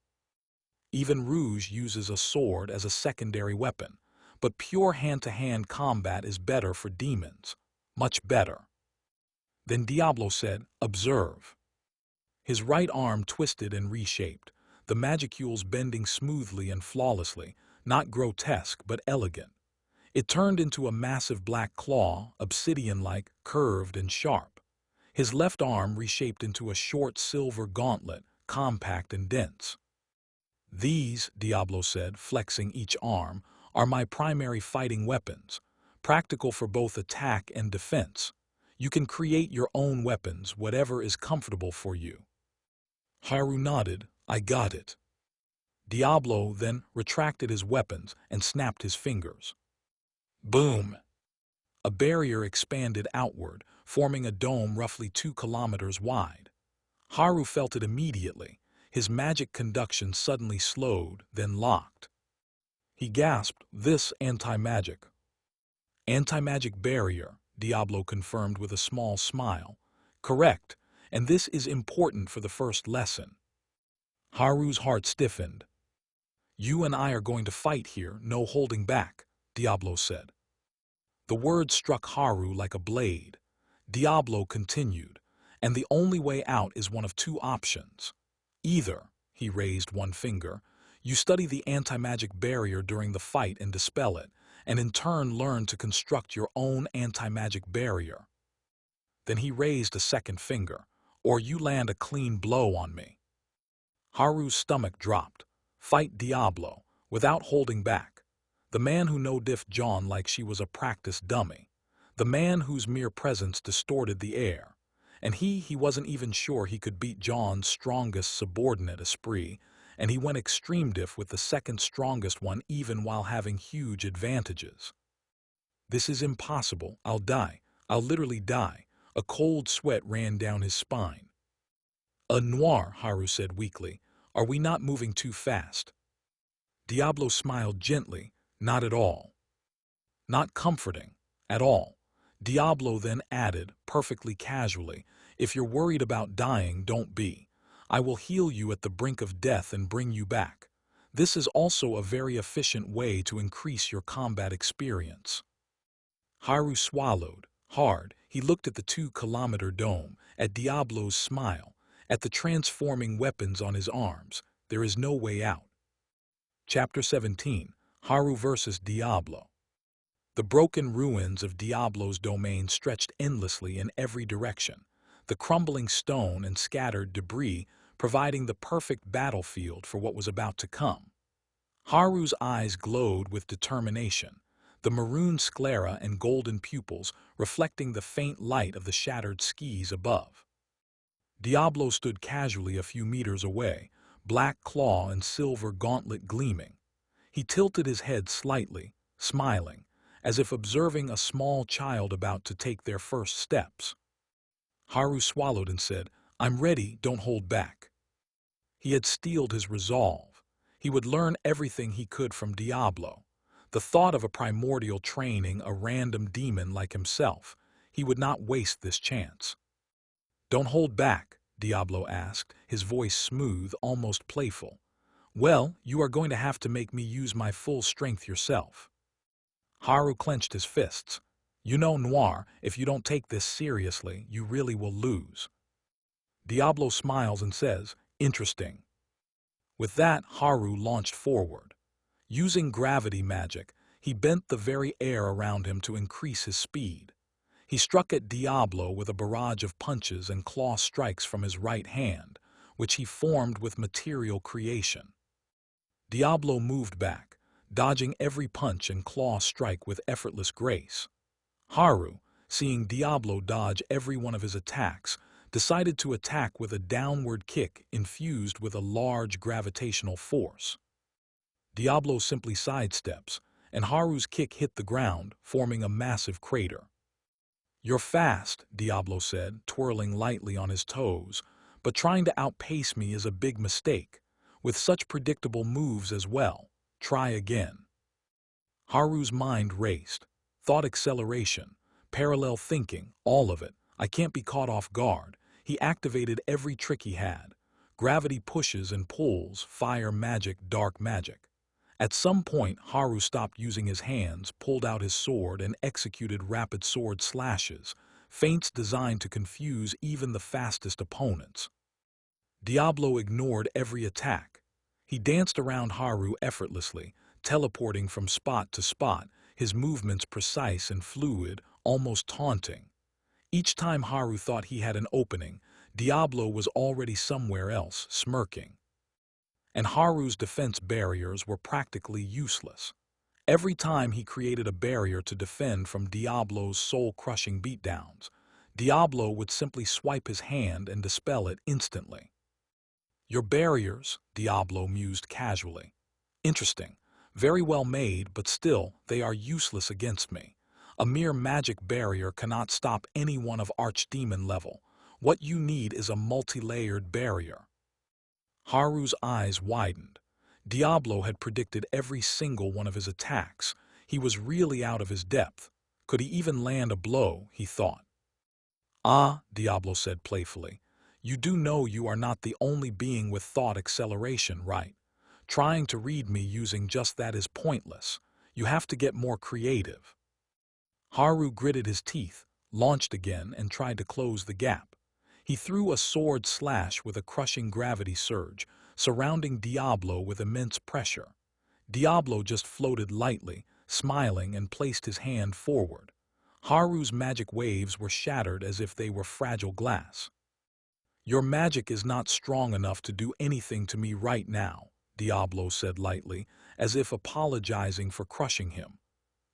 Even Rouge uses a sword as a secondary weapon, but pure hand-to-hand combat is better for demons. Much better. Then Diablo said, observe. His right arm twisted and reshaped, the magicules bending smoothly and flawlessly, not grotesque but elegant. It turned into a massive black claw, obsidian-like, curved and sharp. His left arm reshaped into a short silver gauntlet, compact and dense. These, Diablo said, flexing each arm, are my primary fighting weapons, practical for both attack and defense. You can create your own weapons, whatever is comfortable for you. Haru nodded, I got it. Diablo then retracted his weapons and snapped his fingers. Boom! A barrier expanded outward, forming a dome roughly 2 kilometers wide. Haru felt it immediately. His magic conduction suddenly slowed, then locked. He gasped, this anti-magic. Anti-magic barrier, Diablo confirmed with a small smile. Correct, and this is important for the first lesson. Haru's heart stiffened. You and I are going to fight here, no holding back, Diablo said. The words struck Haru like a blade. Diablo continued, and the only way out is one of two options. Either, he raised one finger, you study the anti-magic barrier during the fight and dispel it, and in turn learn to construct your own anti-magic barrier. Then he raised a second finger, or you land a clean blow on me. Haru's stomach dropped. Fight Diablo, without holding back. The man who no-diffed John like she was a practice dummy. The man whose mere presence distorted the air. And he wasn't even sure he could beat John's strongest subordinate esprit, and he went extreme diff with the second strongest one even while having huge advantages. This is impossible. I'll die. I'll literally die. A cold sweat ran down his spine. Noir, Haru said weakly. Are we not moving too fast? Diablo smiled gently. Not at all. Not comforting. At all. Diablo then added, perfectly casually, if you're worried about dying, don't be. I will heal you at the brink of death and bring you back. This is also a very efficient way to increase your combat experience. Haru swallowed hard. He looked at the 2-kilometer dome, at Diablo's smile, at the transforming weapons on his arms. There is no way out. Chapter 17. Haru vs. Diablo. The broken ruins of Diablo's domain stretched endlessly in every direction, the crumbling stone and scattered debris providing the perfect battlefield for what was about to come. Haru's eyes glowed with determination, the maroon sclera and golden pupils reflecting the faint light of the shattered skis above. Diablo stood casually a few meters away, black claw and silver gauntlet gleaming. He tilted his head slightly, smiling, as if observing a small child about to take their first steps. Haru swallowed and said, I'm ready, don't hold back. He had steeled his resolve. He would learn everything he could from Diablo. The thought of a primordial training a random demon like himself, he would not waste this chance. Don't hold back, Diablo asked, his voice smooth, almost playful. Well, you are going to have to make me use my full strength yourself. Haru clenched his fists. You know, Noir, if you don't take this seriously, you really will lose. Diablo smiles and says, interesting. With that, Haru launched forward. Using gravity magic, he bent the very air around him to increase his speed. He struck at Diablo with a barrage of punches and claw strikes from his right hand, which he formed with material creation. Diablo moved back, dodging every punch and claw strike with effortless grace. Haru, seeing Diablo dodge every one of his attacks, decided to attack with a downward kick infused with a large gravitational force. Diablo simply sidesteps, and Haru's kick hit the ground, forming a massive crater. You're fast, Diablo said, twirling lightly on his toes, but trying to outpace me is a big mistake. With such predictable moves as well, try again. Haru's mind raced. Thought acceleration, parallel thinking, all of it. I can't be caught off guard. He activated every trick he had. Gravity pushes and pulls, fire magic, dark magic. At some point, Haru stopped using his hands, pulled out his sword, and executed rapid sword slashes, feints designed to confuse even the fastest opponents. Diablo ignored every attack. He danced around Haru effortlessly, teleporting from spot to spot, his movements precise and fluid, almost taunting. Each time Haru thought he had an opening, Diablo was already somewhere else, smirking. And Haru's defense barriers were practically useless. Every time he created a barrier to defend from Diablo's soul-crushing beatdowns, Diablo would simply swipe his hand and dispel it instantly. Your barriers, Diablo mused casually. Interesting. Very well made, but still, they are useless against me. A mere magic barrier cannot stop anyone of Archdemon level. What you need is a multi-layered barrier. Haru's eyes widened. Diablo had predicted every single one of his attacks. He was really out of his depth. Could he even land a blow, he thought. Ah, Diablo said playfully. You do know you are not the only being with thought acceleration, right? Trying to read me using just that is pointless. You have to get more creative. Haru gritted his teeth, launched again, and tried to close the gap. He threw a sword slash with a crushing gravity surge, surrounding Diablo with immense pressure. Diablo just floated lightly, smiling, and placed his hand forward. Haru's magic waves were shattered as if they were fragile glass. Your magic is not strong enough to do anything to me right now, Diablo said lightly, as if apologizing for crushing him.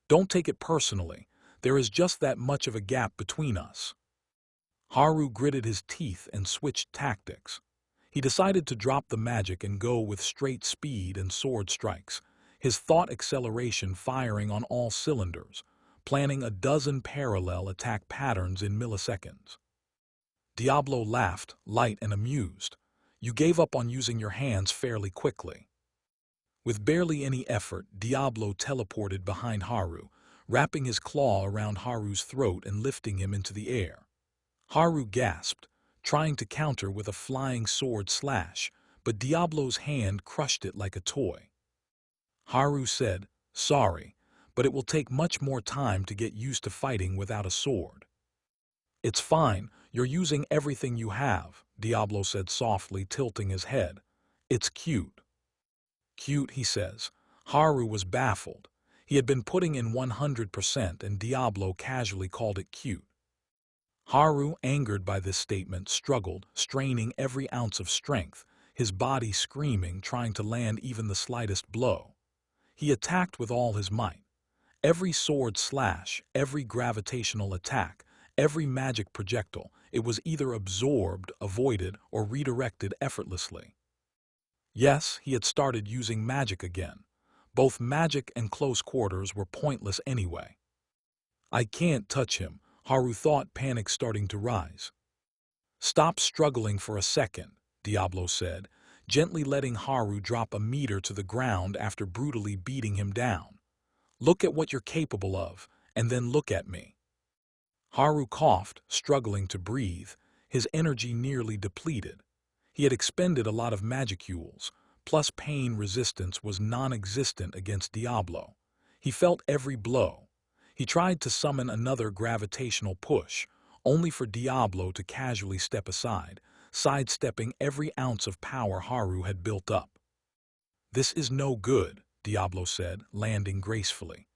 Don't take it personally. There is just that much of a gap between us. Haru gritted his teeth and switched tactics. He decided to drop the magic and go with straight speed and sword strikes, his thought acceleration firing on all cylinders, planning a dozen parallel attack patterns in milliseconds. Diablo laughed, light and amused. You gave up on using your hands fairly quickly. With barely any effort, Diablo teleported behind Haru, wrapping his claw around Haru's throat and lifting him into the air. Haru gasped, trying to counter with a flying sword slash, but Diablo's hand crushed it like a toy. Haru said, "Sorry, but it will take much more time to get used to fighting without a sword." "It's fine, you're using everything you have," Diablo said softly, tilting his head. "It's cute." "Cute," he says. Haru was baffled. He had been putting in 100% and Diablo casually called it cute. Haru, angered by this statement, struggled, straining every ounce of strength, his body screaming, trying to land even the slightest blow. He attacked with all his might. Every sword slash, every gravitational attack, every magic projectile, it was either absorbed, avoided, or redirected effortlessly. Yes, he had started using magic again. Both magic and close quarters were pointless anyway. "I can't touch him," Haru thought, panic starting to rise. "Stop struggling for a second," Diablo said, gently letting Haru drop a meter to the ground after brutally beating him down. "Look at what you're capable of, and then look at me." Haru coughed, struggling to breathe, his energy nearly depleted. He had expended a lot of magicules, plus pain resistance was non-existent against Diablo. He felt every blow. He tried to summon another gravitational push, only for Diablo to casually step aside, sidestepping every ounce of power Haru had built up. "This is no good," Diablo said, landing gracefully.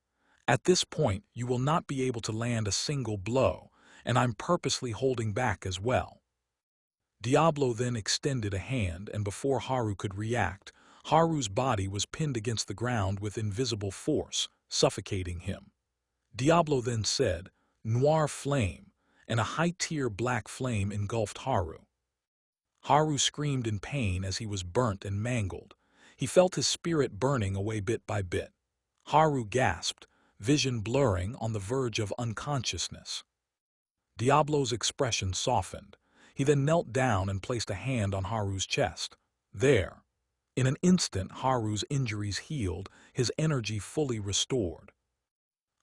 "At this point, you will not be able to land a single blow, and I'm purposely holding back as well." Diablo then extended a hand, and before Haru could react, Haru's body was pinned against the ground with invisible force, suffocating him. Diablo then said, "Noir flame," and a high-tier black flame engulfed Haru. Haru screamed in pain as he was burnt and mangled. He felt his spirit burning away bit by bit. Haru gasped, vision blurring, on the verge of unconsciousness. Diablo's expression softened. He then knelt down and placed a hand on Haru's chest. There. In an instant, Haru's injuries healed, his energy fully restored.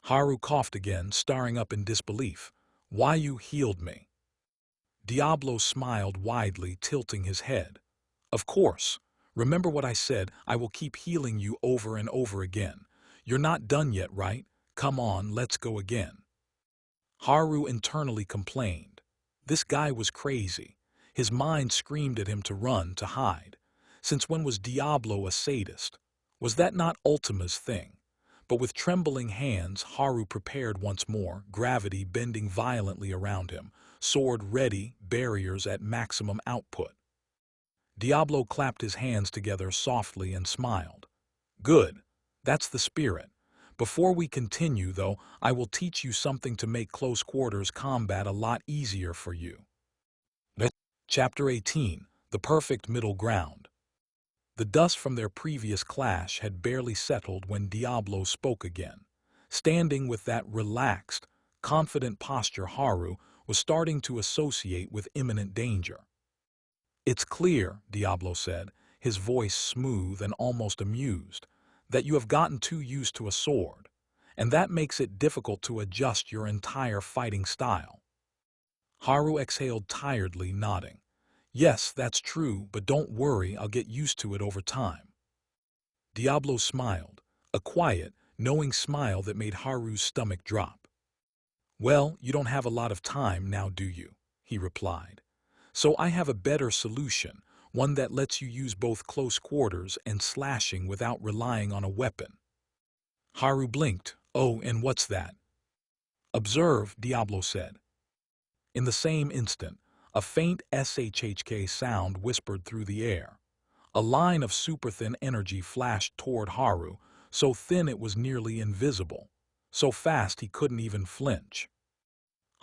Haru coughed again, staring up in disbelief. "Why, you healed me?" Diablo smiled widely, tilting his head. "Of course. Remember what I said, I will keep healing you over and over again. You're not done yet, right? Come on, let's go again." Haru internally complained. This guy was crazy. His mind screamed at him to run, to hide. Since when was Diablo a sadist? Was that not Ultima's thing? But with trembling hands, Haru prepared once more, gravity bending violently around him, sword ready, barriers at maximum output. Diablo clapped his hands together softly and smiled. "Good. That's the spirit. Before we continue, though, I will teach you something to make close quarters combat a lot easier for you." Chapter 18, The Perfect Middle Ground. The dust from their previous clash had barely settled when Diablo spoke again. Standing with that relaxed, confident posture, Haru was starting to associate with imminent danger. "It's clear," Diablo said, his voice smooth and almost amused, "that you have gotten too used to a sword, and that makes it difficult to adjust your entire fighting style." Haru exhaled tiredly, nodding. "Yes, that's true, but don't worry, I'll get used to it over time." Diablo smiled, a quiet, knowing smile that made Haru's stomach drop. "Well, you don't have a lot of time now, do you?" he replied. "So I have a better solution, one that lets you use both close quarters and slashing without relying on a weapon." Haru blinked. "Oh, and what's that?" "Observe," Diablo said. In the same instant, a faint SHHK sound whispered through the air. A line of super-thin energy flashed toward Haru, so thin it was nearly invisible, so fast he couldn't even flinch.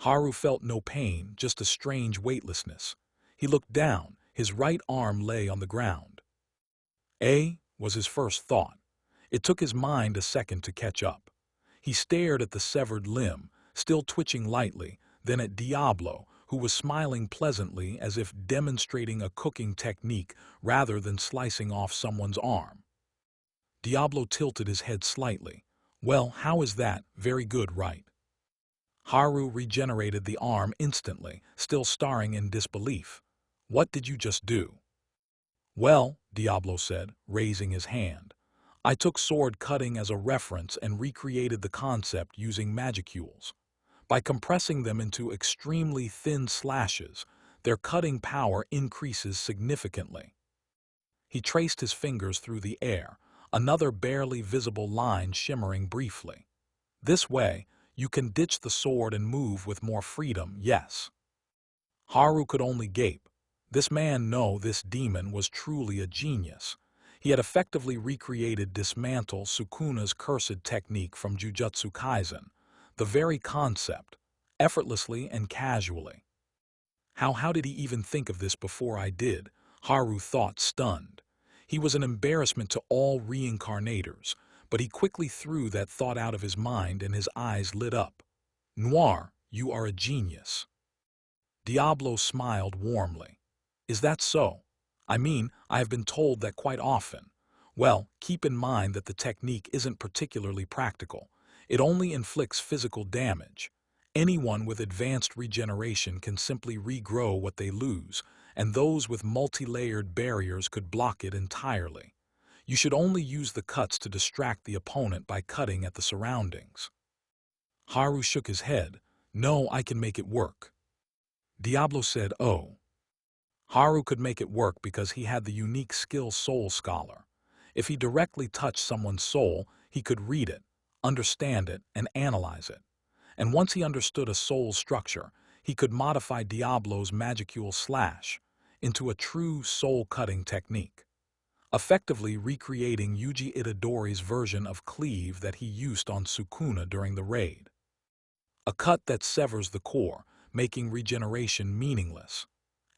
Haru felt no pain, just a strange weightlessness. He looked down, His right arm lay on the ground. Was his first thought. It took his mind a second to catch up. He stared at the severed limb, still twitching lightly, then at Diablo, who was smiling pleasantly as if demonstrating a cooking technique rather than slicing off someone's arm. Diablo tilted his head slightly. Well, how is that? Very good, right? Haru regenerated the arm instantly, still staring in disbelief. What did you just do? Well, Diablo said, raising his hand. I took sword cutting as a reference and recreated the concept using magicules. By compressing them into extremely thin slashes, their cutting power increases significantly. He traced his fingers through the air, another barely visible line shimmering briefly. This way, you can ditch the sword and move with more freedom, yes. Haru could only gape. This demon was truly a genius. He had effectively recreated Dismantle Sukuna's cursed technique from Jujutsu Kaisen, the very concept, effortlessly and casually. How did he even think of this before I did? Haru thought, stunned. He was an embarrassment to all reincarnators, but he quickly threw that thought out of his mind and his eyes lit up. Noir, you are a genius. Diablo smiled warmly. Is that so? I mean, I have been told that quite often. Well, keep in mind that the technique isn't particularly practical. It only inflicts physical damage. Anyone with advanced regeneration can simply regrow what they lose, and those with multi-layered barriers could block it entirely. You should only use the cuts to distract the opponent by cutting at the surroundings. Haru shook his head. No, I can make it work. Diablo said, oh. Haru could make it work because he had the unique skill Soul Scholar. If he directly touched someone's soul, he could read it, understand it, and analyze it. And once he understood a soul's structure, he could modify Diablo's magicule slash into a true soul-cutting technique, effectively recreating Yuji Itadori's version of cleave that he used on Sukuna during the raid. A cut that severs the core, making regeneration meaningless.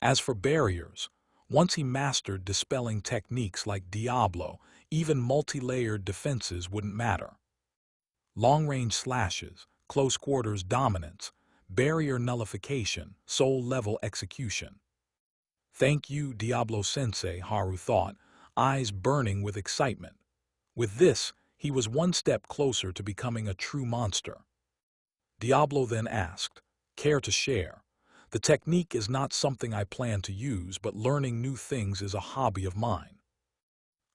As for barriers, once he mastered dispelling techniques like Diablo, even multi-layered defenses wouldn't matter. Long-range slashes, close-quarters dominance, barrier nullification, soul-level execution. Thank you, Diablo-sensei, Haru thought, eyes burning with excitement. With this, he was one step closer to becoming a true monster. Diablo then asked, care to share? The technique is not something I plan to use, but learning new things is a hobby of mine.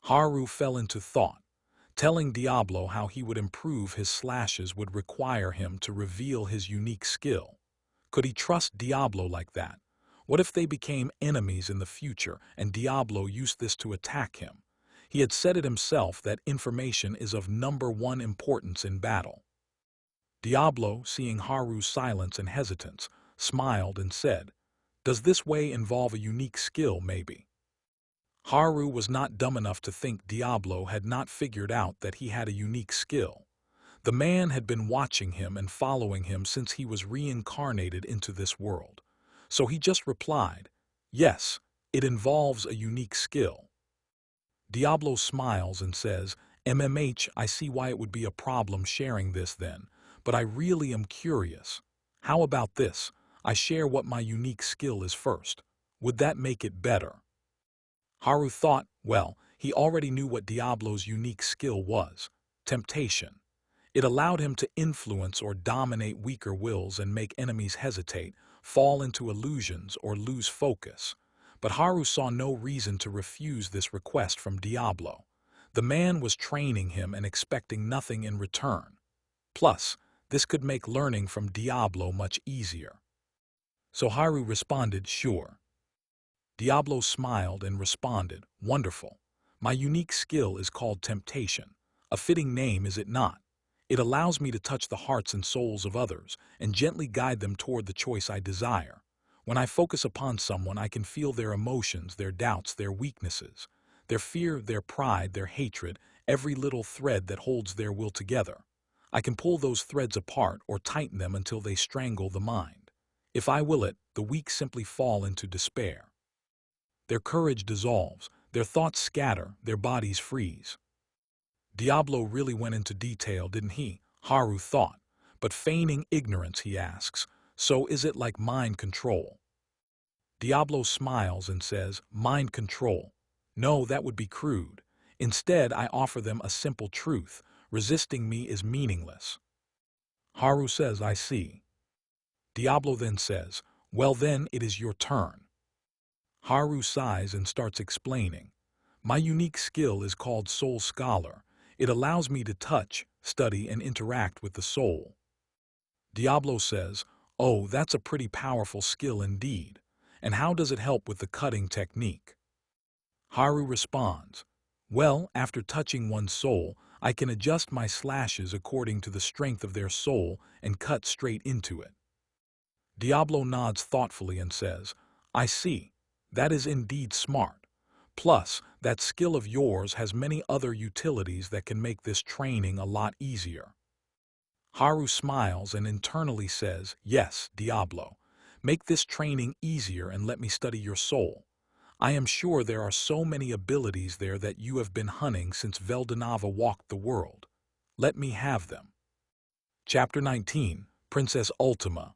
Haru fell into thought. Telling Diablo how he would improve his slashes would require him to reveal his unique skill. Could he trust Diablo like that? What if they became enemies in the future and Diablo used this to attack him? He had said it himself that information is of #1 importance in battle. Diablo, seeing Haru's silence and hesitance, smiled and said, does this way involve a unique skill, maybe? Haru was not dumb enough to think Diablo had not figured out that he had a unique skill. The man had been watching him and following him since he was reincarnated into this world. So he just replied, yes, it involves a unique skill. Diablo smiles and says, I see why it would be a problem sharing this then, but I really am curious. How about this? I share what my unique skill is first. Would that make it better? Haru thought, well, he already knew what Diablo's unique skill was, temptation. It allowed him to influence or dominate weaker wills and make enemies hesitate, fall into illusions, or lose focus. But Haru saw no reason to refuse this request from Diablo. The man was training him and expecting nothing in return. Plus, this could make learning from Diablo much easier. So Haru responded, sure. Diablo smiled and responded, wonderful. My unique skill is called temptation. A fitting name, is it not? It allows me to touch the hearts and souls of others and gently guide them toward the choice I desire. When I focus upon someone, I can feel their emotions, their doubts, their weaknesses, their fear, their pride, their hatred, every little thread that holds their will together. I can pull those threads apart or tighten them until they strangle the mind. If I will it, the weak simply fall into despair. Their courage dissolves, their thoughts scatter, their bodies freeze. Diablo really went into detail, didn't he? Haru thought. But feigning ignorance, he asks, so is it like mind control? Diablo smiles and says, mind control. No, that would be crude. Instead, I offer them a simple truth. Resisting me is meaningless. Haru says, I see. Diablo then says, well then, it is your turn. Haru sighs and starts explaining. My unique skill is called Soul Scholar. It allows me to touch, study, and interact with the soul. Diablo says, oh, that's a pretty powerful skill indeed. And how does it help with the cutting technique? Haru responds, well, after touching one's soul, I can adjust my slashes according to the strength of their soul and cut straight into it. Diablo nods thoughtfully and says, I see. That is indeed smart. Plus, that skill of yours has many other utilities that can make this training a lot easier. Haru smiles and internally says, yes, Diablo. Make this training easier and let me study your soul. I am sure there are so many abilities there that you have been hunting since Veldanava walked the world. Let me have them. Chapter 19, Princess Ultima.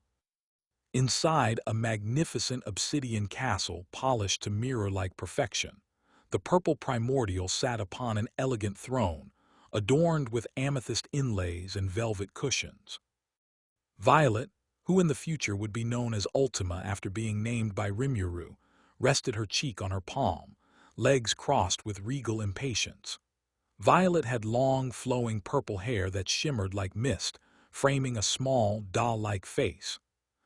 Inside a magnificent obsidian castle polished to mirror-like perfection, the purple Primordial sat upon an elegant throne, adorned with amethyst inlays and velvet cushions. Violet, who in the future would be known as Ultima after being named by Rimuru, rested her cheek on her palm, legs crossed with regal impatience. Violet had long, flowing purple hair that shimmered like mist, framing a small, doll-like face.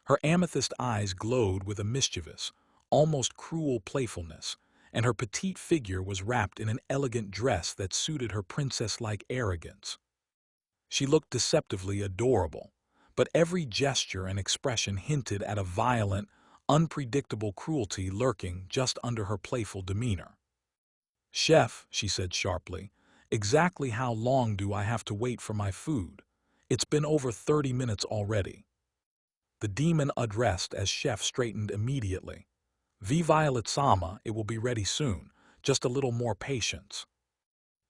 Her amethyst eyes glowed with a mischievous, almost cruel playfulness, and her petite figure was wrapped in an elegant dress that suited her princess-like arrogance. She looked deceptively adorable, but every gesture and expression hinted at a violent, unpredictable cruelty lurking just under her playful demeanor. Chef, she said sharply, exactly how long do I have to wait for my food? It's been over 30 minutes already. The demon addressed as Chef straightened immediately. Violet-sama, it will be ready soon, just a little more patience.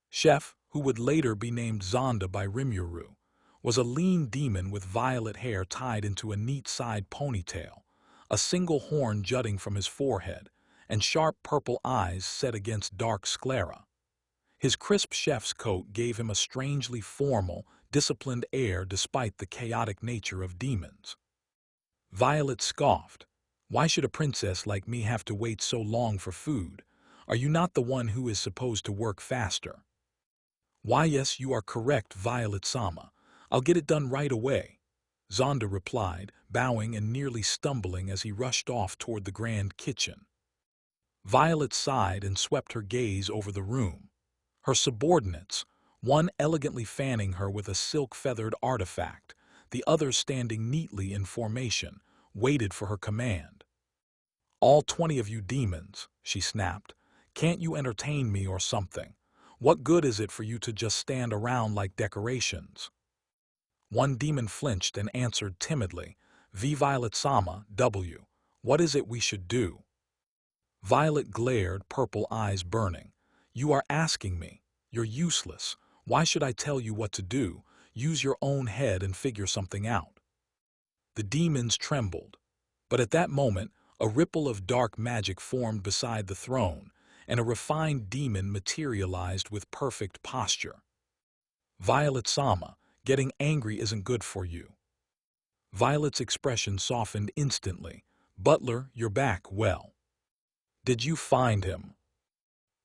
Chef, who would later be named Zonda by Rimuru, was a lean demon with violet hair tied into a neat side ponytail, a single horn jutting from his forehead, and sharp purple eyes set against dark sclera. His crisp chef's coat gave him a strangely formal, disciplined air despite the chaotic nature of demons. Violet scoffed. Why should a princess like me have to wait so long for food? Are you not the one who is supposed to work faster? Why, yes, you are correct, Violet-sama. I'll get it done right away. Zonda replied, bowing and nearly stumbling as he rushed off toward the grand kitchen. Violet sighed and swept her gaze over the room. Her subordinates, one elegantly fanning her with a silk-feathered artifact, the other standing neatly in formation, waited for her command. All 20 of you demons, she snapped. Can't you entertain me or something? What good is it for you to just stand around like decorations? One demon flinched and answered timidly, Violet-sama, W. What is it we should do? Violet glared, purple eyes burning. You are asking me. You're useless. Why should I tell you what to do? Use your own head and figure something out. The demons trembled. But at that moment, a ripple of dark magic formed beside the throne, and a refined demon materialized with perfect posture. Violet-sama, getting angry isn't good for you. Violet's expression softened instantly. Butler, you're back, well. Did you find him?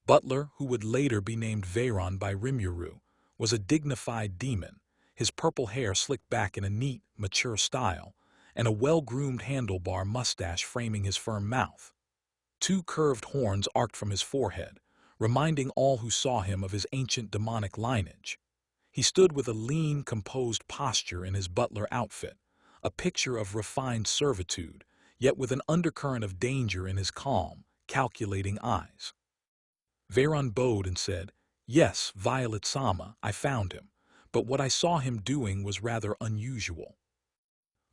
Butler, who would later be named Veyron by Rimuru, was a dignified demon, his purple hair slicked back in a neat, mature style, and a well-groomed handlebar mustache framing his firm mouth. 2 curved horns arced from his forehead, reminding all who saw him of his ancient demonic lineage. He stood with a lean, composed posture in his butler outfit, a picture of refined servitude, yet with an undercurrent of danger in his calm, calculating eyes. Veyron bowed and said, Yes, Violet-sama, I found him, but what I saw him doing was rather unusual.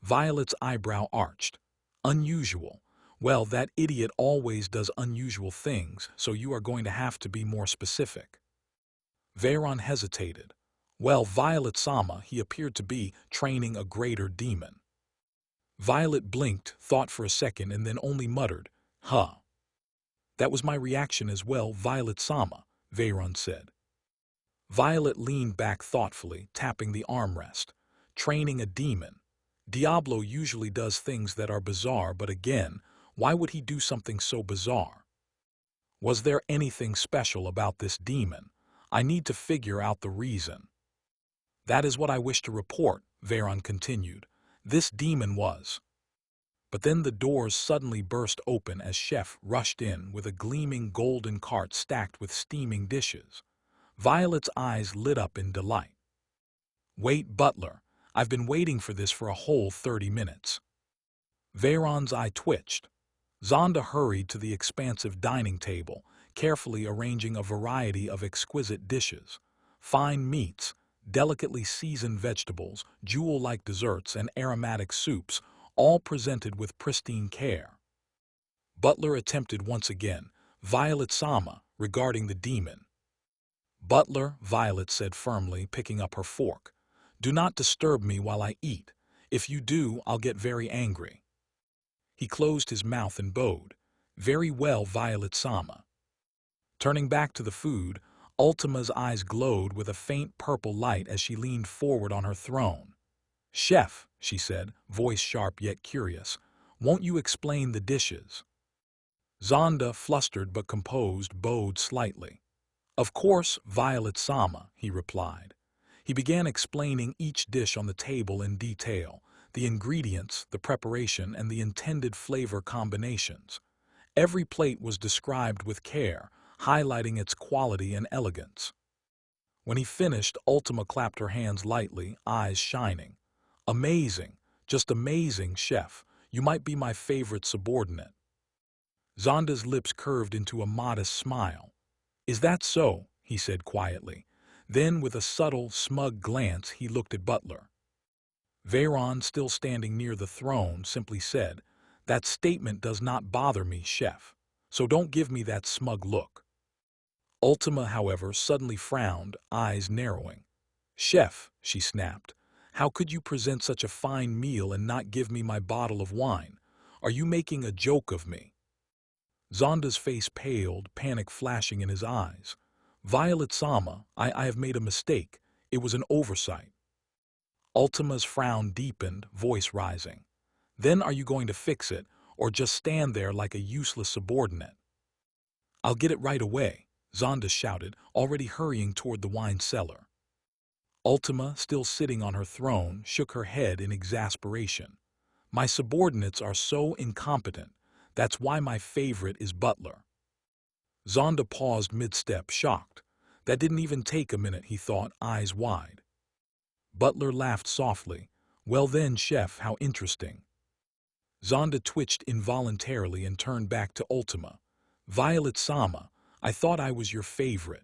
Violet's eyebrow arched. Unusual. Well, that idiot always does unusual things, so you are going to have to be more specific. Veyron hesitated. Well, Violet-sama, he appeared to be training a greater demon. Violet blinked, thought for a second, and then only muttered, "Huh." That was my reaction as well, Violet-sama, Veyron said. Violet leaned back thoughtfully, tapping the armrest. Training a demon. Diablo usually does things that are bizarre, but again, why would he do something so bizarre? Was there anything special about this demon? I need to figure out the reason. That is what I wish to report, Veyron continued. This demon was. But then the doors suddenly burst open as Chef rushed in with a gleaming golden cart stacked with steaming dishes. Violet's eyes lit up in delight. Wait, butler, I've been waiting for this for a whole 30 minutes. Veyron's eye twitched. Zonda hurried to the expansive dining table, carefully arranging a variety of exquisite dishes. Fine meats, delicately seasoned vegetables, jewel-like desserts, and aromatic soups, all presented with pristine care. Butler attempted once again, Violet-sama, regarding the demon. Butler, Violet said firmly, picking up her fork. Do not disturb me while I eat. If you do, I'll get very angry. He closed his mouth and bowed. Very well, Violet-sama. Turning back to the food, Ultima's eyes glowed with a faint purple light as she leaned forward on her throne. Chef, she said, voice sharp yet curious, won't you explain the dishes? Zonda, flustered but composed, bowed slightly. Of course, Violet-sama, he replied. He began explaining each dish on the table in detail, the ingredients, the preparation, and the intended flavor combinations. Every plate was described with care, highlighting its quality and elegance. When he finished, Ultima clapped her hands lightly, eyes shining. Amazing, just amazing, chef. You might be my favorite subordinate. Zonda's lips curved into a modest smile. Is that so? He said quietly. Then, with a subtle, smug glance, he looked at Butler. Veyron, still standing near the throne, simply said, That statement does not bother me, chef, so don't give me that smug look. Ultima, however, suddenly frowned, eyes narrowing. Chef, she snapped, how could you present such a fine meal and not give me my bottle of wine? Are you making a joke of me? Zonda's face paled, panic flashing in his eyes. Violet-sama, I have made a mistake. It was an oversight. Ultima's frown deepened, voice rising. Then are you going to fix it, or just stand there like a useless subordinate? I'll get it right away, Zonda shouted, already hurrying toward the wine cellar. Ultima, still sitting on her throne, shook her head in exasperation. My subordinates are so incompetent. That's why my favorite is Butler. Zonda paused mid-step, shocked. That didn't even take a minute, he thought, eyes wide. Butler laughed softly. Well then, chef, how interesting. Zonda twitched involuntarily and turned back to Ultima. Violet-sama, I thought I was your favorite.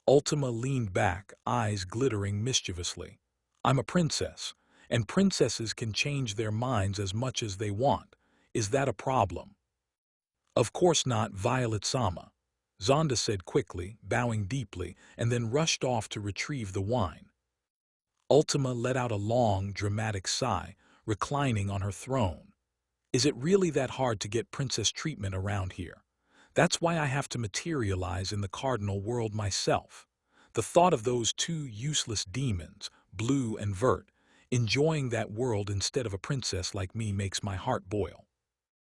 Ultima leaned back, eyes glittering mischievously. I'm a princess, and princesses can change their minds as much as they want. Is that a problem? Of course not, Violet-sama, Zonda said quickly, bowing deeply, and then rushed off to retrieve the wine. Ultima let out a long, dramatic sigh, reclining on her throne. Is it really that hard to get princess treatment around here? That's why I have to materialize in the Cardinal World myself. The thought of those two useless demons, Blue and Vert, enjoying that world instead of a princess like me makes my heart boil.